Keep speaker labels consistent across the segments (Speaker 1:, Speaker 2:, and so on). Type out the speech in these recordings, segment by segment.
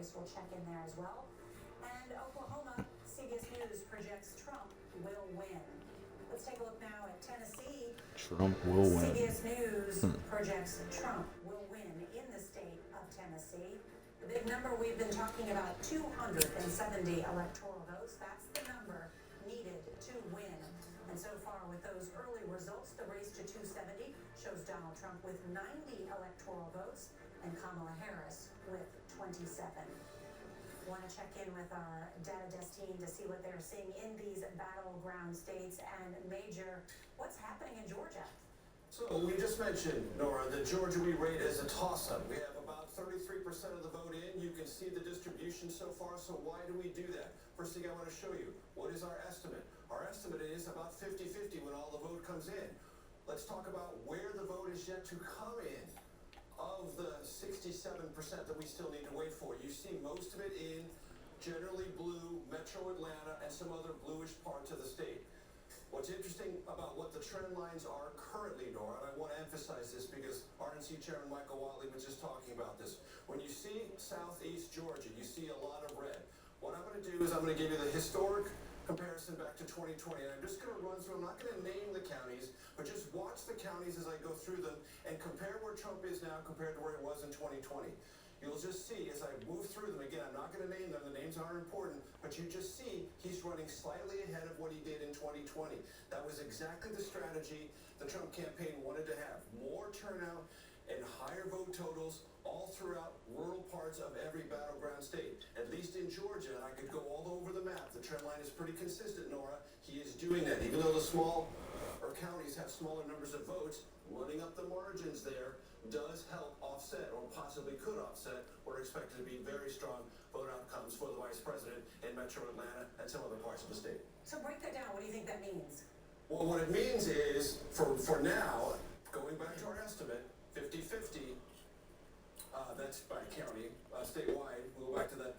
Speaker 1: race will check in there as well. And Oklahoma, CBS News projects Trump will win. Let's take a look now at Tennessee.
Speaker 2: Trump will win.
Speaker 1: CBS News projects Trump will win in the state of Tennessee. The big number we've been talking about, 270 electoral votes. That's the number needed to win. And so far, with those early results, the race to 270 shows Donald Trump with 90 electoral votes and Kamala Harris with 27. Want to check in with our data desk team to see what they're seeing in these battleground states. And Major, what's happening in Georgia?
Speaker 3: So we just mentioned, Nora, that Georgia we rate as a toss-up. We have about 33% of the vote in. You can see the distribution so far. So why do we do that? First thing I want to show you, what is our estimate? Our estimate is about 50-50 when all the vote comes in. Let's talk about where the vote is yet to come in. Of the 67% that we still need to wait for, you see most of it in generally blue, Metro Atlanta, and some other bluish parts of the state. What's interesting about what the trend lines are currently, Nora, and I want to emphasize this because RNC Chairman Michael Whatley was just talking about this. When you see southeast Georgia, you see a lot of red. What I'm going to do is I'm going to give you the historic comparison back to 2020, and I'm just going to run through, I'm not going to name the counties, but just watch the counties as I go through them and compare where Trump is now compared to where he was in 2020. You'll just see as I move through them, again, I'm not going to name them, the names aren't important, but you just see he's running slightly ahead of what he did in 2020. That was exactly the strategy the Trump campaign wanted to have. More turnout and higher vote totals all throughout rural parts of every battleground state. At least in Georgia, and I could go all over the map, the trend line is pretty consistent, Nora. He is doing that. Even though the smaller counties have smaller numbers of votes, running up the margins there does help offset, or possibly could offset, what are expected to be very strong vote outcomes for the vice president in Metro Atlanta and some other parts of the state.
Speaker 1: So break that down. What do you think that means?
Speaker 3: Well, what it means is, for now, going back to our estimate, 50-50, that's by county, statewide. We'll go back to that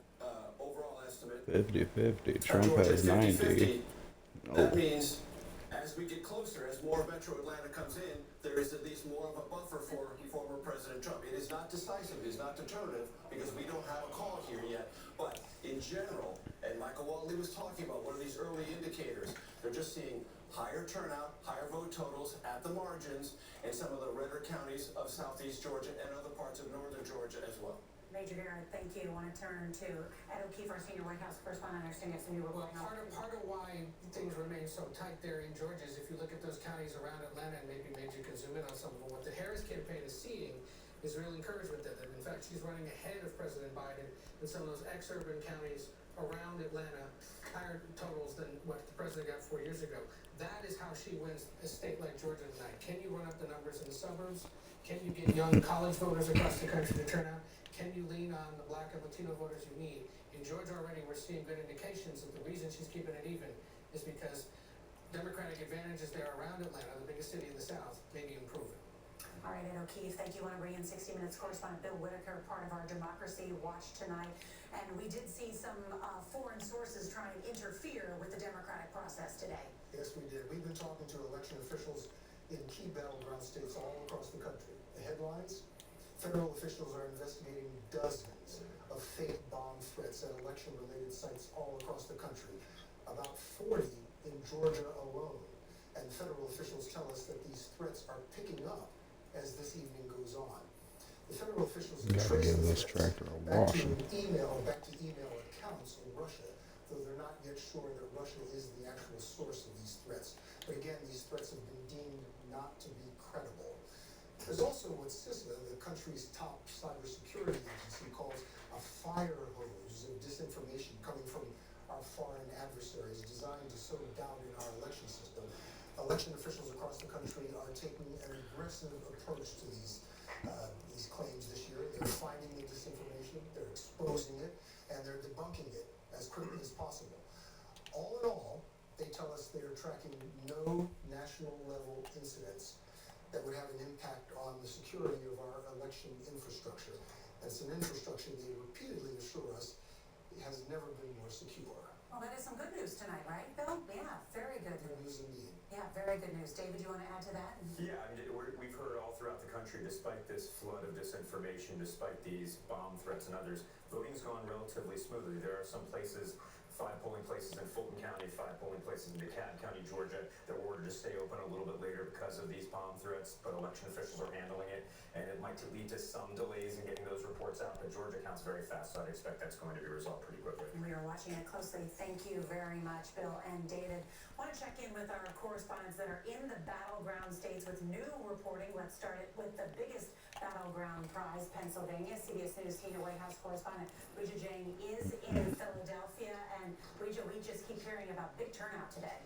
Speaker 3: overall estimate.
Speaker 2: 50-50. Trump
Speaker 3: Georgia
Speaker 2: has
Speaker 3: is
Speaker 2: 90.
Speaker 3: That means as we get closer, as more Metro Atlanta comes in, there is at least more of a buffer for former President Trump. It is not decisive, it is not determinative, because we don't have a call here yet. But in general, and Michael Whatley was talking about one of these early indicators, they're just seeing higher turnout, higher vote totals at the margins in some of the redder counties of southeast Georgia and other parts of northern Georgia as well.
Speaker 1: Major Garrett, thank you. I want to turn to Ed O'Keefe, our senior White House correspondent. I understand you have some new reporting.
Speaker 4: Part of why things remain so tight there in Georgia is if you look at those counties around Atlanta, and maybe Major can zoom in on some of them, what the Harris campaign is seeing is real encouragement there. That in fact, she's running ahead of President Biden in some of those exurban counties around Atlanta, higher totals than what the president got 4 years ago. That is how she wins a state like Georgia tonight. Can you run up the numbers in the suburbs? Can you get young college voters across the country to turn out? Can you lean on the black and Latino voters you need? In Georgia already, we're seeing good indications that the reason she's keeping it even is because Democratic advantages there around Atlanta, the biggest city in the South, may be improving.
Speaker 1: All right, Ed O'Keefe, thank you. I want to bring in 60 Minutes correspondent Bill Whitaker, part of our Democracy Watch tonight. And we did see some foreign sources trying to interfere with the democratic process today.
Speaker 5: Yes, we did. We've been talking to election officials in key battleground states all across the country. The headlines: federal officials are investigating dozens of fake bomb threats at election-related sites all across the country, about 40 in Georgia alone. And federal officials tell us that these threats are picking up as this evening goes on. The federal officials
Speaker 2: Gotta give this tractor a washing.
Speaker 5: back to email accounts in Russia, though they're not yet sure that Russia is the actual source of these threats. But again, these threats have been deemed not to be credible. There's also what CISA, the country's top cybersecurity agency, calls a fire hose of disinformation coming from our foreign adversaries designed to sow doubt in our election system. Election officials across the country are taking an aggressive approach to these claims this year. They're finding the disinformation, they're exposing it, and they're debunking it as quickly as possible. All in all, they tell us they are tracking no national level incidents that would have an impact on the security of our election infrastructure. It's an infrastructure they repeatedly assure us has never been more secure.
Speaker 1: Well, that is some good news tonight, right, Bill? Yeah, very good
Speaker 5: Good news indeed.
Speaker 1: Yeah, very good news. David, you want to add to that?
Speaker 6: Yeah, I mean, we've heard all throughout the country, despite this flood of disinformation, despite these bomb threats and others, voting's gone relatively smoothly. There are some places, 5 polling places in Fulton County, 5 polling places in DeKalb County, Georgia, that were ordered to stay open a little bit later because of these bomb threats, but election officials are handling it, and it might lead to some delays in getting those reports out, but Georgia counts very fast, so I'd expect that's going to be resolved pretty quickly.
Speaker 1: We are watching it closely. Thank you very much, Bill and David. Want to check in with our correspondents that are in the battleground states with new reporting. Let's start it with the biggest battleground prize, Pennsylvania. CBS News senior White House correspondent Brija Jain is in Philadelphia. And Brija, we just keep hearing about big turnout today.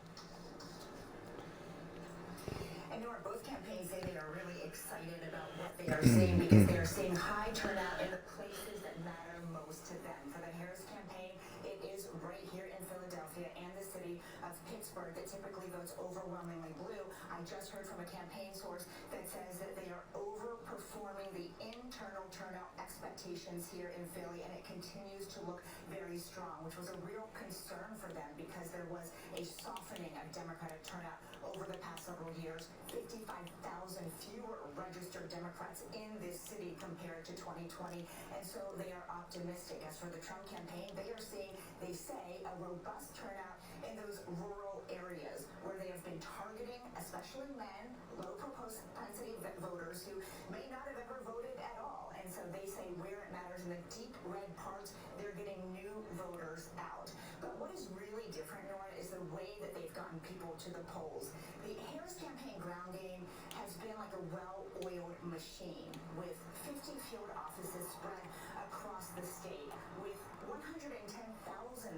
Speaker 7: And Nora, both campaigns say they are really excited about what they are seeing because they are seeing high turnout in the places that matter most to them. For the Harris campaign, it is right here in Philadelphia and the city of Pittsburgh that typically votes overwhelmingly blue. I just heard from a campaign source that says that they are overperforming the internal turnout expectations here in Philly, and it continues to look very strong, which was a real concern for them because there was a softening of Democratic turnout over the past several years. 55,000 fewer registered Democrats in this city compared to 2020, and so they are optimistic. As for the Trump campaign, they are seeing, they say, a robust turnout in those rural areas where they have been targeting, especially men, low propensity voters who may not have ever voted at all. And so they say where it matters in the deep red parts, they're getting new voters out. But what is really different, Nora, is the way that they've gotten people to the polls. The Harris campaign ground game has been like a well-oiled machine with 50 field offices spread across the state, with 110,000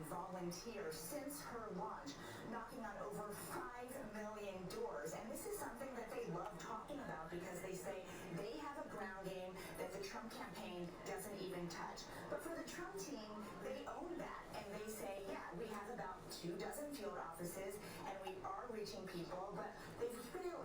Speaker 7: volunteers since her launch, knocking on over 5 million doors. And this is something that they love talking about because they say they have a ground game that the Trump campaign doesn't even touch. But for the Trump team, they own that, and they say, yeah, we have about 24 field offices, and we are reaching people, but they've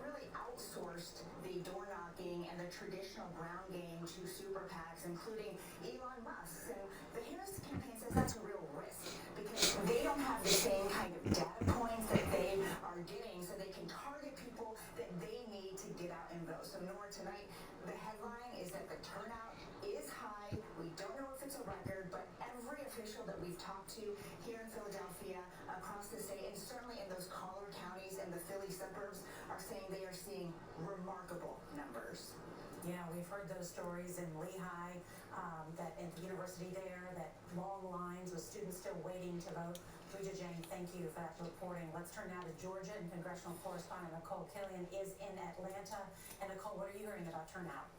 Speaker 7: really outsourced the door knocking and the traditional ground game to super PACs, including Elon Musk. And the Harris campaign says that's a real risk because they don't have the same kind of data points that they are getting, so they can target people that they need to get out and vote. So Nora, tonight, the headline is that the turnout is high. We don't know if it's a record, but every official that we've talked to here in Philadelphia, across the state, and certainly in those collar counties and the Philly suburbs are saying they are seeing remarkable numbers.
Speaker 1: Yeah, we've heard those stories in Lehigh, that at the university there, that long lines with students still waiting to vote. Brija Jain, thank you for that reporting. Let's turn now to Georgia, and congressional correspondent Nicole Killion is in Atlanta. And Nicole, what are you hearing about turnout?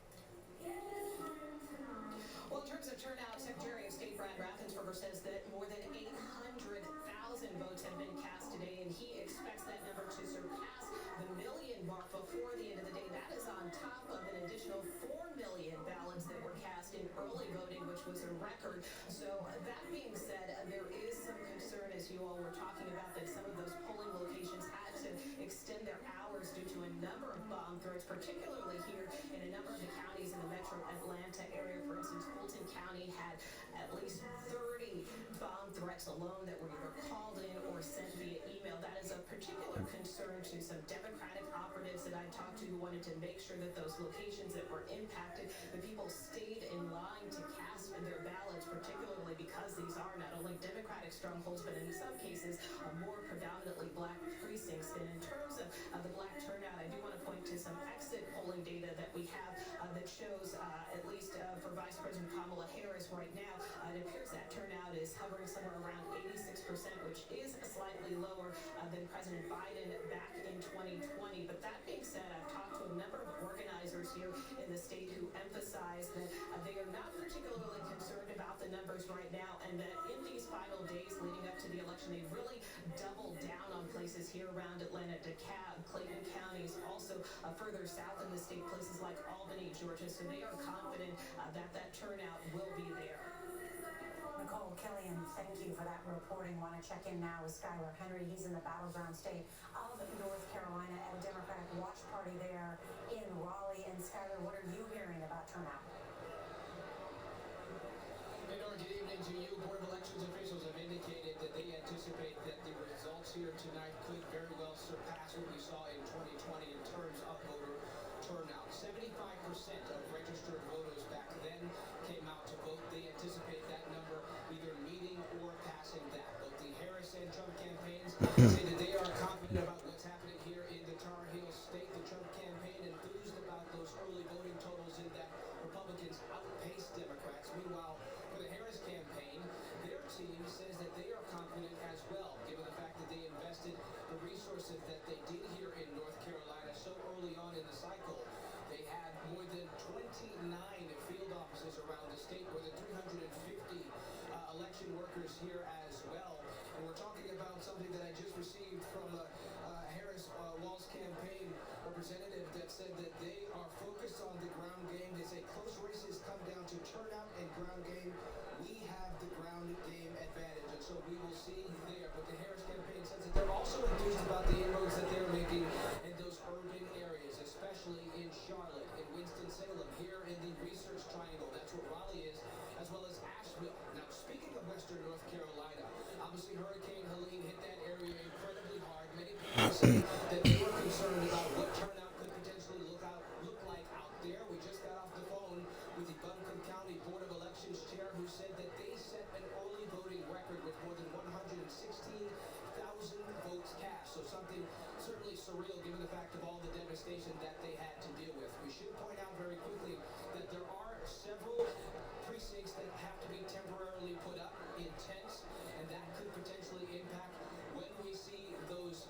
Speaker 8: Well, in terms of turnout, Secretary of State Brad Raffensperger says that more than 800,000 votes have been cast today, and he expects that number to surpass the million mark before the end of the day. That is on top of an additional 4 million ballots that were cast in early voting, which was a record. So that being said, there is some concern, as you all were talking about, that some of those polling locations had to extend their hours due to a number of bomb threats, particularly here in a number of the counties in the metro Atlanta area. For instance, Fulton County had at least 30 bomb threats alone that were either called in or sent via email. That is of particular concern to some Democratic operatives that I talked to who wanted to make sure that those locations that were impacted, the people stayed in line to cast their ballots, particularly because these are not only Democratic strongholds, but in some cases more predominantly black precincts. And in terms of the black turnout, I do want to point to some exit polling data that we have that shows, at least for Vice President Kamala Harris right now, it appears that turnout is hovering somewhere around 86%, which is slightly lower than President Biden back in 2020. But that being said, I've talked to a number of organizers here in the state who emphasize that they are not particularly concerned about the numbers right now, and that in these final days leading up to the election, they've really doubled down on places here around Atlanta, DeKalb, Clayton counties, also further south in the state, places like Albany, Georgia. So they are confident that that turnout will be there.
Speaker 1: Nicole Killion, thank you for that reporting. Want to check in now with Skylar Henry. He's in the battleground state of North Carolina at a Democratic watch party there in Raleigh. And Skylar, what are you hearing about turnout?
Speaker 9: Hey, Nora, good evening to you. Board of Elections officials have indicated that they anticipate that the results here tonight could very well surpass opposite we saw in 2020 in terms of voter turnout. 75% of registered voters back then came out to vote. They anticipate that number either meeting or passing that. Both the Harris and Trump campaigns say that they are confident about what's happening here in the Tar Heel state. The Trump campaign enthused about those early voting totals in that Republicans outpaced Democrats. Meanwhile, for the Harris campaign, their team says that they are confident as well, given the fact that they invested the resources that they did here in North Carolina so early on in the cycle. They had more than 29 field offices around the state, more than 350 election workers here as well. And we're talking about something that I just received from a Harris Walz campaign representative that said that they are focused on the ground game. They say close races come down to turnout and ground game. We have the ground game advantage, and so we will see there. But the Harris campaign says that they're also enthused about the inroads that they're making in those urban areas, especially in Charlotte, in Winston-Salem, here in the Research Triangle. That's where Raleigh is, as well as Asheville. Now, speaking of Western North Carolina, obviously Hurricane Helene hit that area incredibly hard. Many people say that they were concerned about what turnout could potentially look like out there. We just got off the phone with the Buncombe County Board of Elections chair, who said that they set an early voting record with more than 116,000 votes cast. So something certainly surreal given the fact of all the devastation that they had to deal with. We should point out very quickly that there are several precincts that have to be temporarily put up in tents, and that could potentially impact when we see those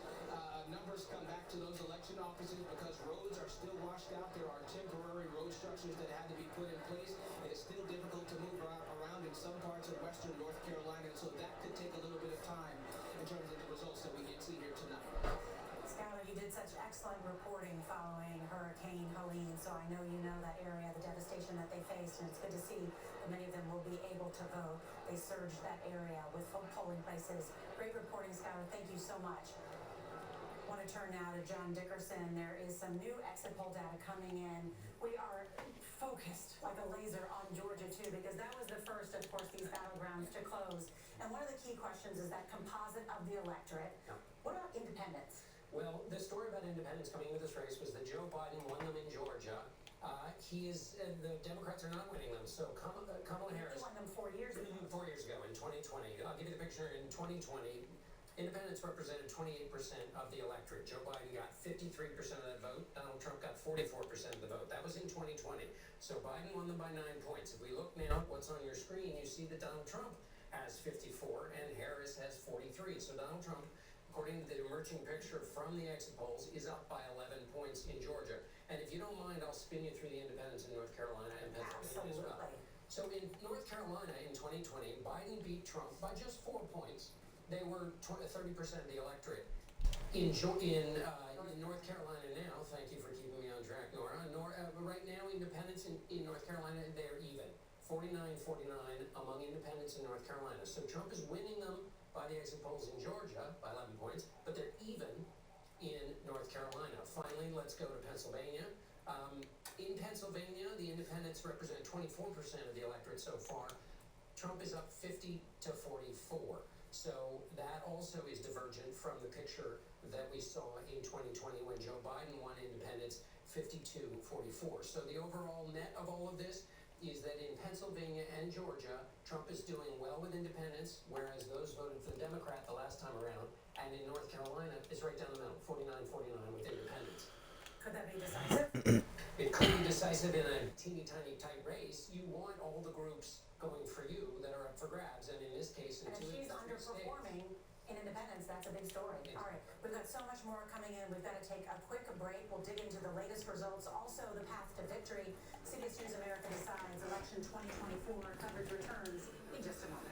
Speaker 9: numbers come back to those election offices, because roads are still washed out. There are temporary road structures that had to be put in place. It is still difficult to move around in some parts of Western North Carolina, and so that could take a little bit of time in terms of the results that we can see here tonight.
Speaker 1: Schuyler, you did such excellent reporting following Hurricane Helene, so I know you know that area, the devastation that they faced, and it's good to see that many of them will be able to vote. They surged that area with full polling places. Great reporting, Schuyler. Thank you so much. I want to turn now to John Dickerson. There is some new exit poll data coming in. We are focused like a laser on Georgia, too, because that was the first, of course, these battlegrounds to close. And one of the key questions is that composite of the electorate. What about independents?
Speaker 10: Well, the story about independents coming into this race was that Joe Biden won them in Georgia. The Democrats are not winning them. So Kamala Harris.
Speaker 1: He won them 4 years ago.
Speaker 10: 4 years ago in 2020. I'll give you the picture. In 2020, independents represented 28% of the electorate. Joe Biden got 53% of that vote. Donald Trump got 44% of the vote. That was in 2020. So Biden won them by 9 points. If we look now at what's on your screen, you see that Donald Trump has 54 and Harris has 43. So Donald Trump, according to the emerging picture from the exit polls, is up by 11 points in Georgia. And if you don't mind, I'll spin you through the independents in North Carolina and Pennsylvania as well. So in North Carolina in 2020, Biden beat Trump by just 4 points. They were 30% of the electorate. In North Carolina now, thank you for keeping me on track, Nora. Right now, independents in North Carolina, they're even. 49-49 among independents in North Carolina. So Trump is winning them by the exit polls in Georgia by 11 points, but they're even in North Carolina. Finally, let's go to Pennsylvania. In Pennsylvania, the independents represent 24% of the electorate so far. Trump is up 50 to 44. So that also is divergent from the picture that we saw in 2020 when Joe Biden won independents 52-44. So the overall net of all of this is that in Pennsylvania and Georgia, Trump is doing well with independents, whereas those voted for the Democrat the last time around. And in North Carolina, it's right down the middle, 49-49 with independents.
Speaker 1: Could that be decisive?
Speaker 10: It could be decisive in a teeny tiny tight race. You want all the groups going for you that are up for grabs, and in this case, in
Speaker 1: And if she's underperforming in independence, that's a big story. All right, we've got so much more coming in. We've got to take a quick break. We'll dig into the latest results, also the path to victory. CBS News America Decides Election 2024 coverage returns in just a moment.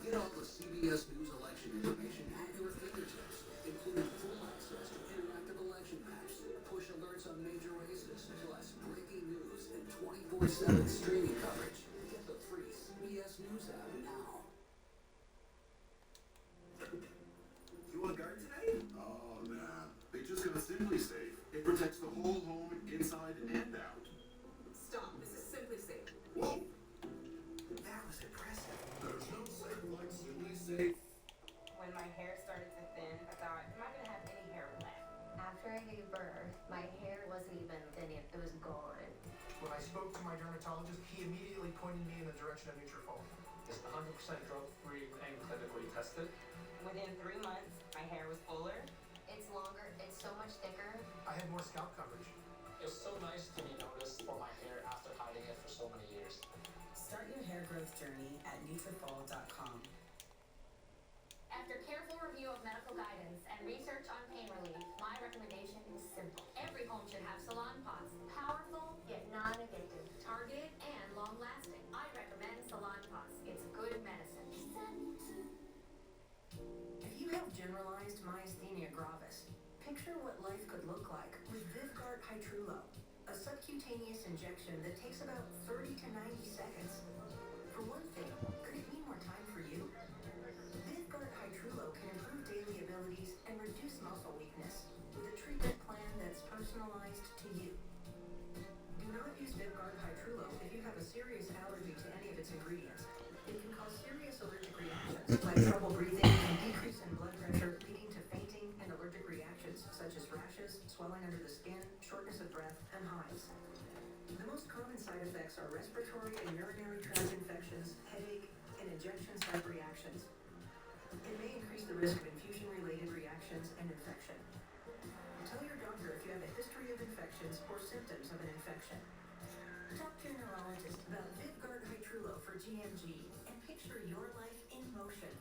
Speaker 9: Get all the CBS News election information at your fingertips, including full access to interactive election maps, push alerts on major races, plus breaking news and 24/7 streaming coverage. Get the free CBS News app now.
Speaker 11: You want a guard today? Oh, nah. They just got a Simply Safe. It protects the whole home, inside and out.
Speaker 1: Stop. This is
Speaker 12: after I gave birth, my hair wasn't even thinning, it was gone.
Speaker 9: When I spoke to my dermatologist, he immediately pointed me in the direction of Nutrafol.
Speaker 13: It's 100% drug-free and clinically tested.
Speaker 7: Within 3 months, my hair was fuller.
Speaker 12: It's longer, it's so much thicker.
Speaker 9: I had more scalp coverage.
Speaker 13: It's so nice to be noticed for my hair after hiding it for so many years.
Speaker 1: Start your hair growth journey at Nutrafol.com.
Speaker 12: After careful review of medical guidance and research on pain relief, my recommendation is simple. Every home should have Salon Pots. Powerful, yet non-addictive. Targeted and long-lasting. I recommend Salon Pots. It's good medicine.
Speaker 1: If you have generalized myasthenia gravis, picture what life could look like with Vyvgart Hytrulo, a subcutaneous injection that takes about 30 to 90 seconds. For one thing, could it mean more time for you? Vyvgart Hytrulo can improve daily abilities and reduce muscle weakness with a treatment plan that's personalized to you. Do not use Vyvgart Hytrulo if you have a serious allergy to any of its ingredients. It can cause serious allergic reactions like trouble breathing and decrease in blood pressure, leading to fainting and allergic reactions such as rashes, swelling under the skin, shortness of breath, and hives. The most common side effects are respiratory and urinary tract infections, headache, and injection site reactions. It may increase the risk of infusion-related reactions and infection. Tell your doctor if you have a history of infections or symptoms of an infection. Talk to your neurologist about Vyvgart Hytrulo for GMG and picture your life in motion.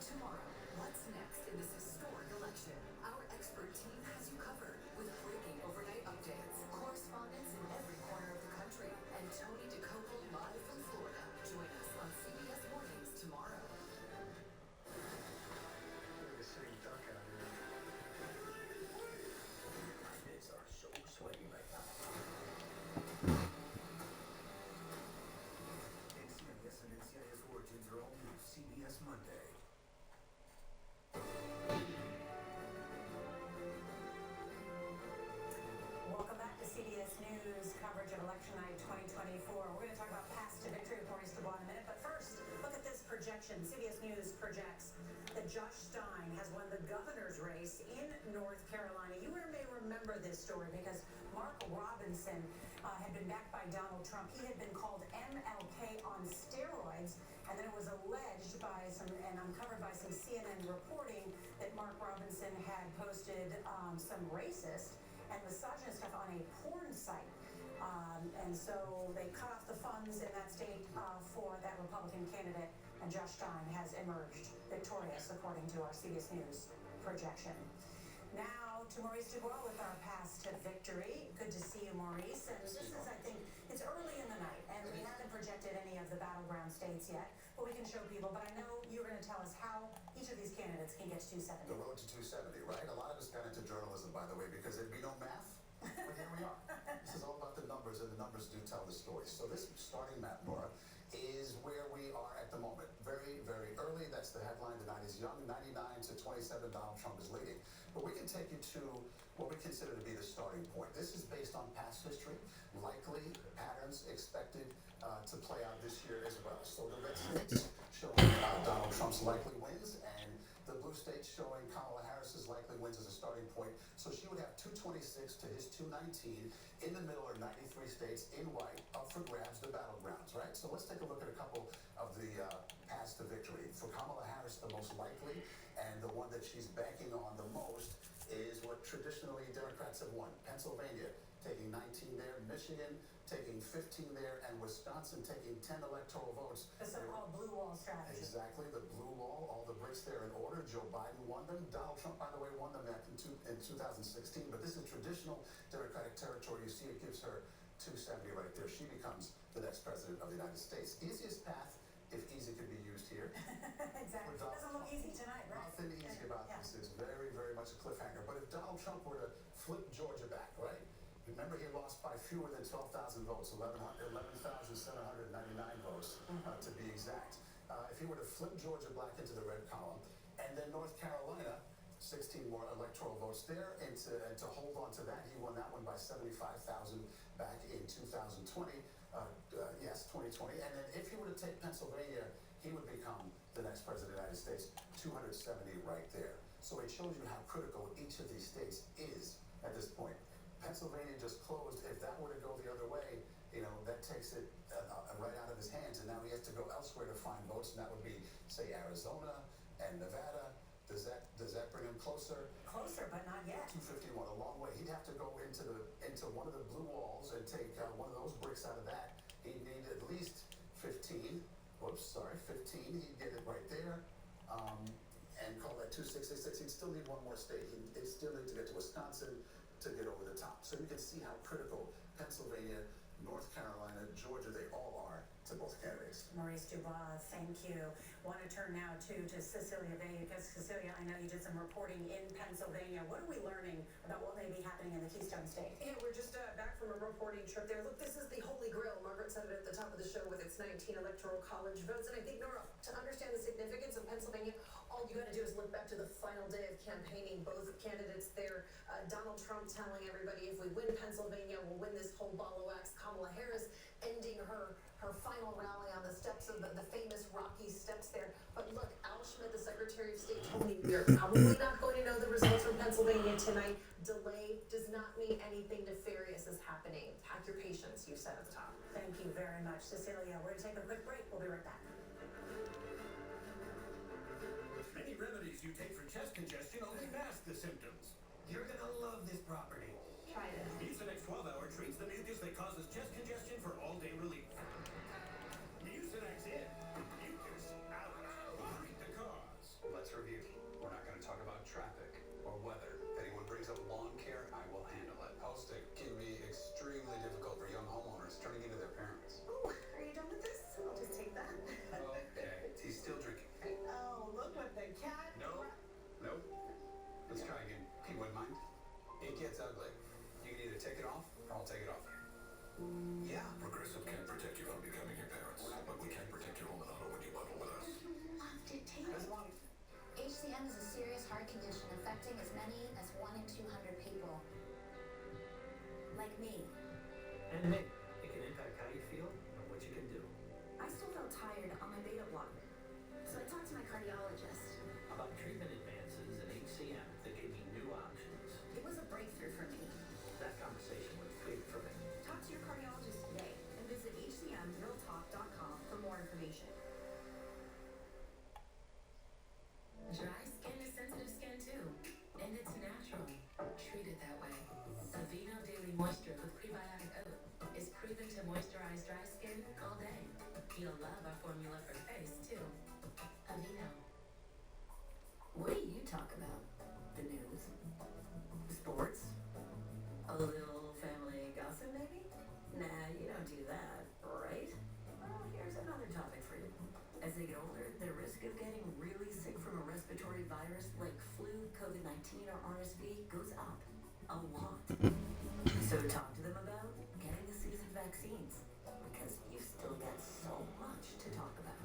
Speaker 14: Tomorrow, what's next in this historic election? Our expert team has you covered with breaking overnight updates, correspondents in every corner of the country, and Tony DeCopo live from Florida. Join us on CBS Mornings tomorrow.
Speaker 11: Look at sitting duck out here. My mitts are so sweaty right now. NCIS and NCIS Origins are all new CBS Monday.
Speaker 1: Welcome back to CBS News coverage of Election Night 2024. We're going to talk about paths to victory with Maurice Dubois in a minute, but first, look at this projection. CBS News projects that Josh Stein has won the governor's race in North Carolina. You may remember this story because Mark Robinson had been backed by Donald Trump. He had been called MLK on steroids, and then it was alleged by some, and uncovered by some CNN reporting, that Mark Robinson had posted some racist and misogynist stuff on a porn site. And so they cut off the funds in that state for that Republican candidate, and Josh Stein has emerged victorious, according to our CBS News projection. Now to Maurice Dubois with our path to victory. Good to see you, Maurice. And this is, I think, it's early in the night, and we haven't projected any of the battleground states yet, but we can show people. But I know you're going to tell us how each of these candidates can get to 270.
Speaker 11: The road to 270, right? A lot of us got into journalism, by the way, because there'd be no math. But here we are. This is all about the numbers, and the numbers do tell the story. So this starting map, Nora, is where we are at the moment. Very, very early. That's the headline. The night is young. 99 to 27. Donald Trump is leading. But we can take you to what we consider to be the starting point. This is based on past history, likely patterns expected to play out this year as well. So the red states showing Donald Trump's likely wins, and the blue states showing Kamala Harris's likely wins as a starting point. So she would have 226 to his 219. In the middle are 93 states in white, up for grabs, the battlegrounds, right? So let's take a look at a couple of the paths to victory. For Kamala Harris, the most likely, and the one that she's banking on the most, is what traditionally Democrats have won. Pennsylvania taking 19 there, Michigan taking 15 there, and Wisconsin taking 10 electoral votes.
Speaker 1: The so-called blue wall strategy.
Speaker 11: Exactly, the blue wall, all the bricks there in order. Joe Biden won them. Donald Trump, by the way, won them back in 2016, but this is traditional Democratic territory. You see it gives her 270 right there. She becomes the next president of the United States. Easiest path, if easy could be used here.
Speaker 1: Exactly. Doesn't look easy tonight, right?
Speaker 11: Nothing easy about this. It's very, very much a cliffhanger. But if Donald Trump were to flip Georgia back, right? Remember, he lost by fewer than 12,000 votes, 11,799 votes to be exact. If he were to flip Georgia back into the red column, and then North Carolina, 16 more electoral votes there, and to hold on to that, he won that one by 75,000 back in 2020. Yes, 2020. And then if he were to take Pennsylvania, he would become the next president of the United States, 270 right there. So it shows you how critical each of these states is at this point. Pennsylvania just closed. If that were to go the other way, you know, that takes it right out of his hands, and now he has to go elsewhere to find votes, and that would be, say, Arizona and Nevada. Does that bring him closer?
Speaker 1: Closer, but not yet.
Speaker 11: 251, a long way. He'd have to go into one of the blue walls and take one of those bricks out of that. He'd need at least 15. Whoops, sorry, 15. He'd get it right there. And call that 266. He'd still need one more state. He'd still need to get to Wisconsin to get over the top. So you can see how critical Pennsylvania, North Carolina, Georgia, they all are to both candidates.
Speaker 1: Maurice Dubois, thank you. Want to turn now to Cecilia Vega, because Cecilia, I know you did some reporting in Pennsylvania. What are we learning about what may be happening in the Keystone State?
Speaker 15: Yeah, we're just back from a reporting trip there. Look, this is the Holy Grail. Margaret said it at the top of the show with its 19 electoral college votes. And I think, Nora, to understand the significance of Pennsylvania, all you got to do is look back to the final day of campaigning. Both candidates there, Donald Trump telling everybody, if we win Pennsylvania, we'll win this whole ball of wax. Kamala Harris ending her final rally on the steps of the famous Rocky Steps there. But look, Al Schmidt, the Secretary of State, told me we're probably not going to know the results from Pennsylvania tonight. Delay does not mean anything nefarious is happening. Have your patience, you said at the top.
Speaker 1: Thank you very much, Cecilia. We're going to take a quick break. We'll be right back.
Speaker 16: Many remedies you take for chest congestion only mask the symptoms. You're gonna love this property.
Speaker 12: Try this.
Speaker 16: Mucinex 12-hour treats the mucus that causes chest congestion for all-day relief. Mucinex in, mucus out. Treat the cause.
Speaker 17: Let's review. We're not going to talk about traffic or weather. If anyone brings up lawn care, I will handle it. Host, it can be extremely difficult for young homeowners turning into their parents.
Speaker 7: Ooh, are you done with this? I'll just take that.
Speaker 17: Okay, he's still drinking.
Speaker 7: Oh, look what the cat.
Speaker 17: No, nope. Let's try again. He wouldn't mind. It gets ugly. You can either take it off, or I'll take it off. Yeah.
Speaker 16: Progressive can't protect you from becoming your parents, but we can protect your home and auto when you bundle with us.
Speaker 12: Loved it. Take it. HCM is a serious heart condition affecting as many as 1 in 200 people. Like me.
Speaker 18: And me. It can impact how you feel and what you can do.
Speaker 12: I still felt tired on my beta blocker. So I talked to my cardiologist.
Speaker 18: About treatment advances in HCM that gave me new options.
Speaker 12: It was a breakthrough for me.
Speaker 18: That conversation was big for me.
Speaker 12: Talk to your cardiologist today and visit hcmrealtalk.com for more information.
Speaker 14: Dry skin is sensitive skin too, and it's natural. Treat it that way. Aveeno Daily Moisture with prebiotic oat is proven to moisturize dry skin all day. You'll love our formula for face too. Aveeno.
Speaker 19: What do you talk about? The news? Sports? A little family gossip, maybe? Nah, you don't do that, right? Well, here's another topic for you. As they get older, their risk of getting really sick from a respiratory virus like flu, COVID-19, or RSV goes up a lot. So talk to them about getting the season vaccines, because you've still got so much to talk about.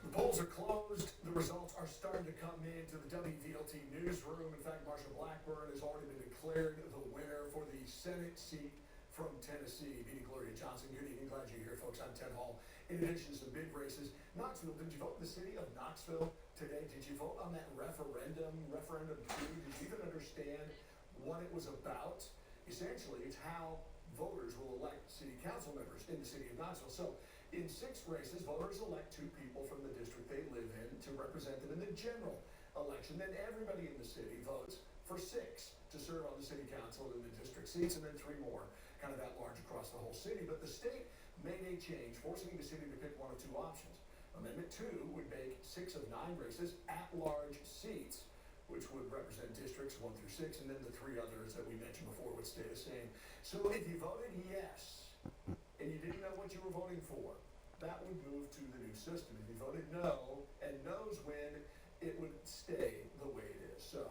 Speaker 16: The polls are closed. The results are starting to come into the WVLT newsroom. In fact, Marsha Blackburn has already been declared the winner for the Senate seat from Tennessee, beating Gloria Johnson. Good evening. Glad you're here, folks. I'm Ted Hall. In addition to some big races, Knoxville, did you vote in the city of Knoxville today? Did you vote on that referendum 2? Did you even understand what it was about? Essentially, it's how voters will elect city council members in the city of Knoxville. So, in 6 races, voters elect 2 people from the district they live in to represent them in the general election. Then everybody in the city votes for 6 to serve on the city council in the district seats, and then 3 more, kind of that large across the whole city. But the state made a change, forcing the city to pick 1 of 2 options. Amendment 2 would make 6 of 9 races at-large seats, which would represent districts 1 through 6, and then the 3 others that we mentioned before would stay the same. So if you voted yes, and you didn't know what you were voting for, that would move to the new system. If you voted no, and no's win, it would stay the way it is. So,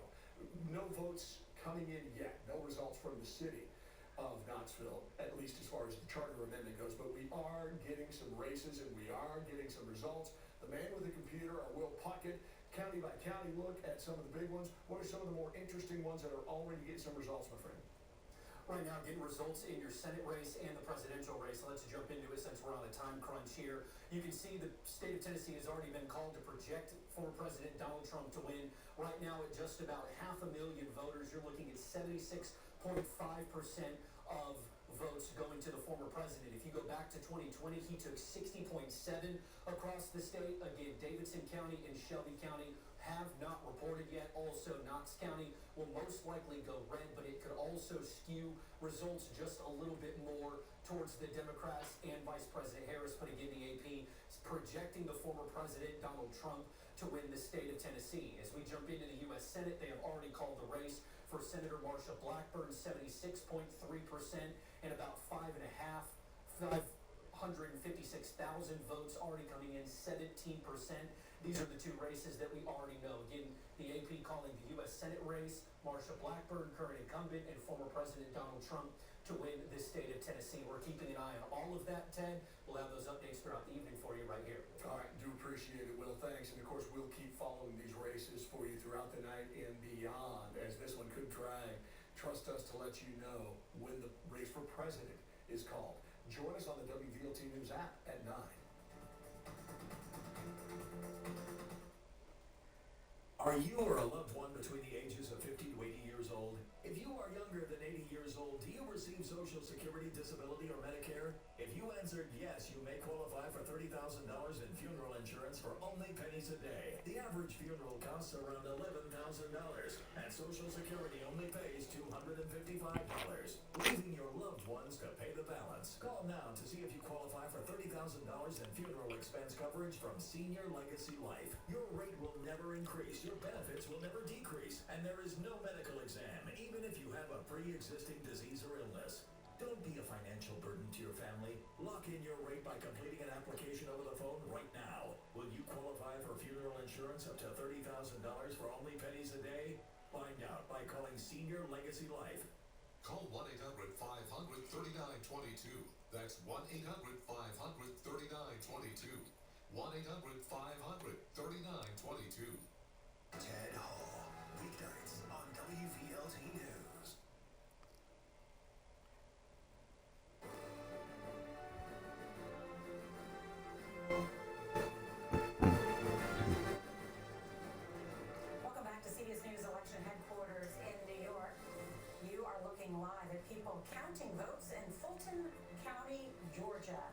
Speaker 16: no votes coming in yet, no results from the city of Knoxville, at least as far as the charter amendment goes, but we are getting some races and we are getting some results. The man with the computer, our Will Puckett, county by county look at some of the big ones. What are some of the more interesting ones that are already getting some results, my friend?
Speaker 20: right now getting results in your Senate race and the presidential race. So let's jump into it since we're on a time crunch here. You can see the state of Tennessee has already been called to project former President Donald Trump to win. Right now at just about 500,000 voters, you're looking at 76.5% of votes going to the former president. If you go back to 2020, he took 60.7 across the state. Again, Davidson County and Shelby County have not reported yet. Also, Knox County will most likely go red, but it could also skew results just a little bit more towards the Democrats and Vice President Harris. But again, the AP is projecting the former president, Donald Trump, to win the state of Tennessee. As we jump into the U.S. Senate, they have already called the race for Senator Marsha Blackburn, 76.3%, and about 556,000 votes already coming in, 17%. These are the two races that we already know. Again, the AP calling the U.S. Senate race, Marsha Blackburn, current incumbent, and former President Donald Trump to win the state of Tennessee. We're keeping an eye on all of that, Ted. We'll have those updates throughout the evening for you right here.
Speaker 16: All right, do appreciate it, Will. Thanks. And of course, we'll keep following these races for you throughout the night and beyond, as this one could drag. Trust us to let you know when the race for president is called. Join us on the WVLT News app at 9.
Speaker 21: Are you or a loved one between the ages of 50 to 80 years old? If you are younger than 80 years old, do you receive Social Security, Disability, or Medicare? If you answered yes, you may qualify for $30,000 in funeral insurance for only pennies a day. The average funeral costs around $11,000, and Social Security only pays $255, leaving your loved ones to pay the balance. Call now to see if you qualify for $30,000 in funeral expense coverage from Senior Legacy Life. Your rate will never increase, your benefits will never decrease, and there is no medical exam, even if you have a pre-existing disease or illness. Don't be a financial burden to your family. Lock in your rate by completing an application over the phone right now. Will you qualify for funeral insurance up to $30,000 for only pennies a day? Find out by calling Senior Legacy Life.
Speaker 22: Call 1-800-500-3922. That's 1-800-500-3922. 1-800-500-3922.
Speaker 23: Ted Hall, weeknights on WVLT News.
Speaker 1: Welcome back to CBS News Election Headquarters in New York. You are looking live at people counting votes in Fulton County, Georgia.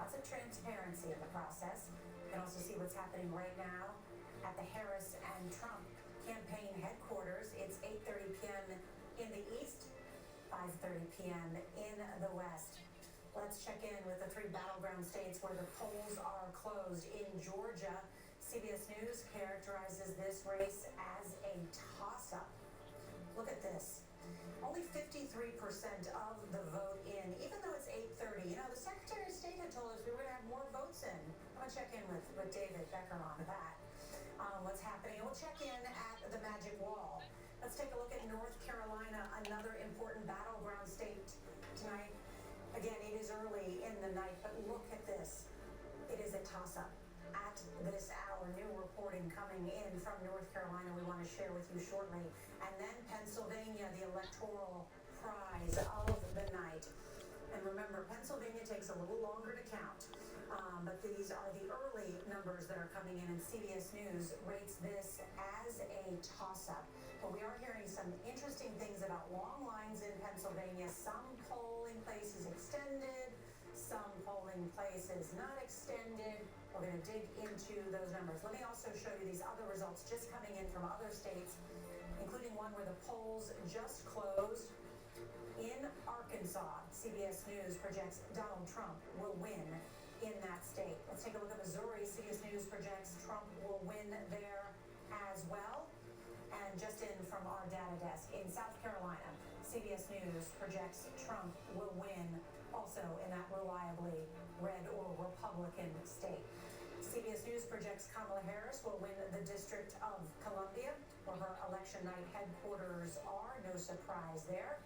Speaker 1: Lots of transparency in the process. You can also see what's happening right now at the Harris and Trump campaign headquarters. It's 8:30 p.m. in the east, 5:30 p.m. in the west. Let's check in with the three battleground states where the polls are closed. In Georgia, CBS News characterizes this race as a toss-up. Look at this. Only 53% of the vote in, even though it's 8:30. You know, the Secretary of State had told us we were going to have more votes in. I'm going to check in with David Becker on that. What's happening. We'll check in at the Magic Wall. Let's take a look at North Carolina, another important battleground state tonight. Again, it is early in the night, but look at this. It is a toss-up at this hour. New reporting coming in from North Carolina we want to share with you shortly. And then Pennsylvania, the electoral prize of the night. And remember, Pennsylvania takes a little longer to count. But these are the early numbers that are coming in, and CBS News rates this as a toss-up. But we are hearing some interesting things about long lines in Pennsylvania. Some polling places extended, some polling places not extended. We're going to dig into those numbers. Let me also show you these other results just coming in from other states, including one where the polls just closed. In Arkansas, CBS News projects Donald Trump will win in that state. Let's take a look at Missouri. CBS News projects Trump will win there as well. And just in from our data desk, in South Carolina, CBS News projects Trump will win also in that reliably red or Republican state. CBS News projects Kamala Harris will win the District of Columbia, where her election night headquarters are. No surprise there.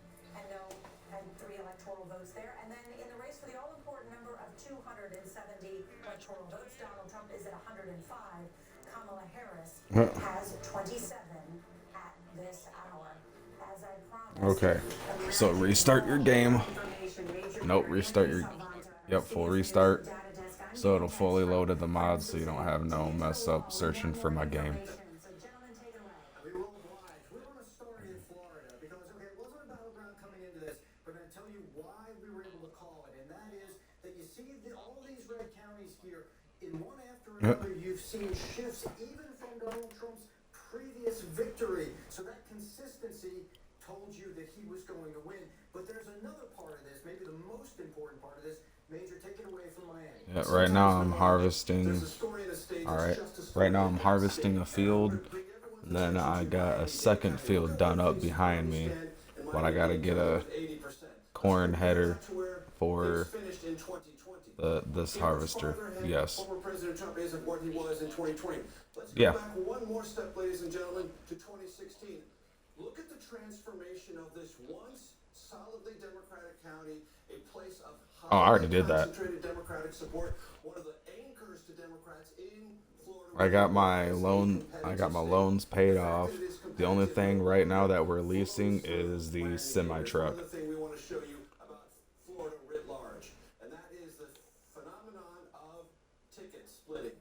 Speaker 1: And 3 electoral votes there. And then in the race for the all-important number of 270 electoral votes, Donald Trump is at 105. Kamala Harris has 27 at this hour. As I promised,
Speaker 2: Okay, So restart your game. Nope, restart your. Yep, full restart. So it'll fully load the mods, so you don't have no mess up searching for my game.
Speaker 3: We roll obliged. We want to start in Florida because, okay, it wasn't a battleground coming into this, but I'm going to tell you why we were able to call it, and that is that you see all these red counties here, in one after another, you've seen shifts even from Donald Trump's previous victory. So that consistency told you that he was going to win. But there's another part of this, maybe the most important part of this. Major, take it away from Miami.
Speaker 2: Yeah, right now I'm harvesting. Alright, right now I'm harvesting a field. And then I got a second field done up behind me. But I gotta get a corn header for this harvester. Yes.
Speaker 3: Former President Trump isn't what he was in 2020. Let's go
Speaker 2: Yeah.
Speaker 3: back one more step, ladies and gentlemen, to 2016. Look at the transformation of this once solidly Democratic county, a place of
Speaker 2: Oh, I already did that.
Speaker 3: concentrated Democratic support, one of the anchors to Democrats in Florida.
Speaker 2: I got my loans paid off. The only thing right now that we're leasing is the semi truck.
Speaker 3: Another thing we want to show you about Florida writ large, and that is the phenomenon of ticket splitting.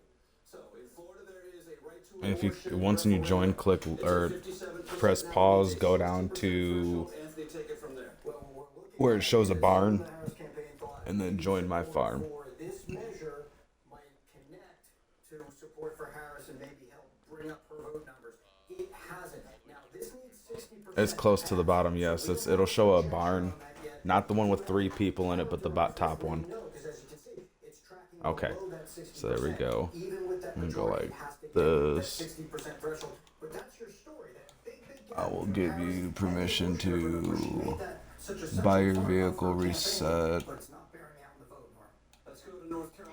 Speaker 3: So in Florida there is a right to
Speaker 2: And if you once you join, click or press pause, go down to where it shows a barn, and then join my farm.
Speaker 3: This measure might connect to support for Harris and maybe help bring up her vote numbers. It hasn't. Now this needs 60%.
Speaker 2: It's close to the bottom. Yes, it'll show a barn, not the one with 3 people in it, but the top one. Okay, so there we go. I'm gonna go like this. I will give you permission to buy your vehicle reset.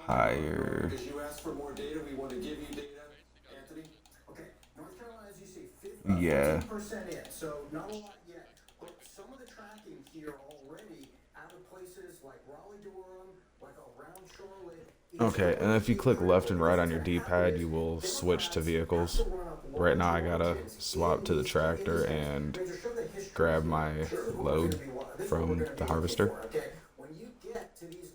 Speaker 2: Higher.
Speaker 3: Because you asked for more data, we want to give you data, Anthony. Okay, North Carolina, as you see, 15% in, so not a lot yet. But some of the tracking here already out of places like Raleigh-Durham, like around Charlotte.
Speaker 2: Okay, and if you click left and right on your D-pad, you will switch to vehicles. Right now I gotta swap to the tractor and grab my load from the harvester.
Speaker 3: When you get to these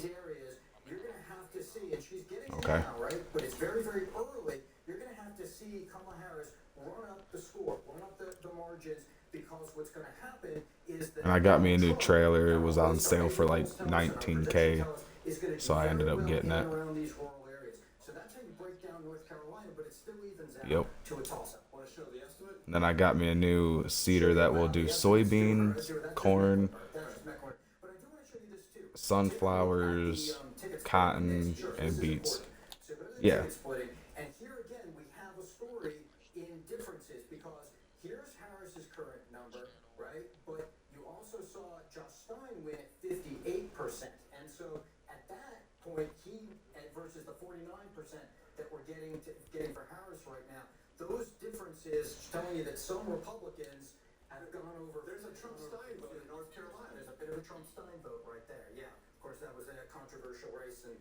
Speaker 3: areas, you're going to have to see, and she's getting
Speaker 2: Okay.
Speaker 3: now, right? But it's very, very early. You're going to have to see Kamala Harris run up the score, run up the margins, because what's going to happen is that...
Speaker 2: And I got me a new trailer. It was on sale for like $19K, so I ended up getting it.
Speaker 3: So that's how you break down North Carolina, but it still evens out
Speaker 2: Yep.
Speaker 3: to a toss-up. Want to show the estimate?
Speaker 2: And then I got me a new seeder that will do soybeans, corn, sunflowers, cotton, and beets. Yeah.
Speaker 3: And here again, we have a story in differences because here's Harris's current number, right? But you also saw Josh Stein win at 58%. And so at that point, versus the 49% that we're getting for Harris right now, those differences telling you that some Republicans have gone over. There's a Trump-Stein vote in North Carolina. There's a bit of a Trump-Stein vote right there. Yeah, of course, that was a controversial race and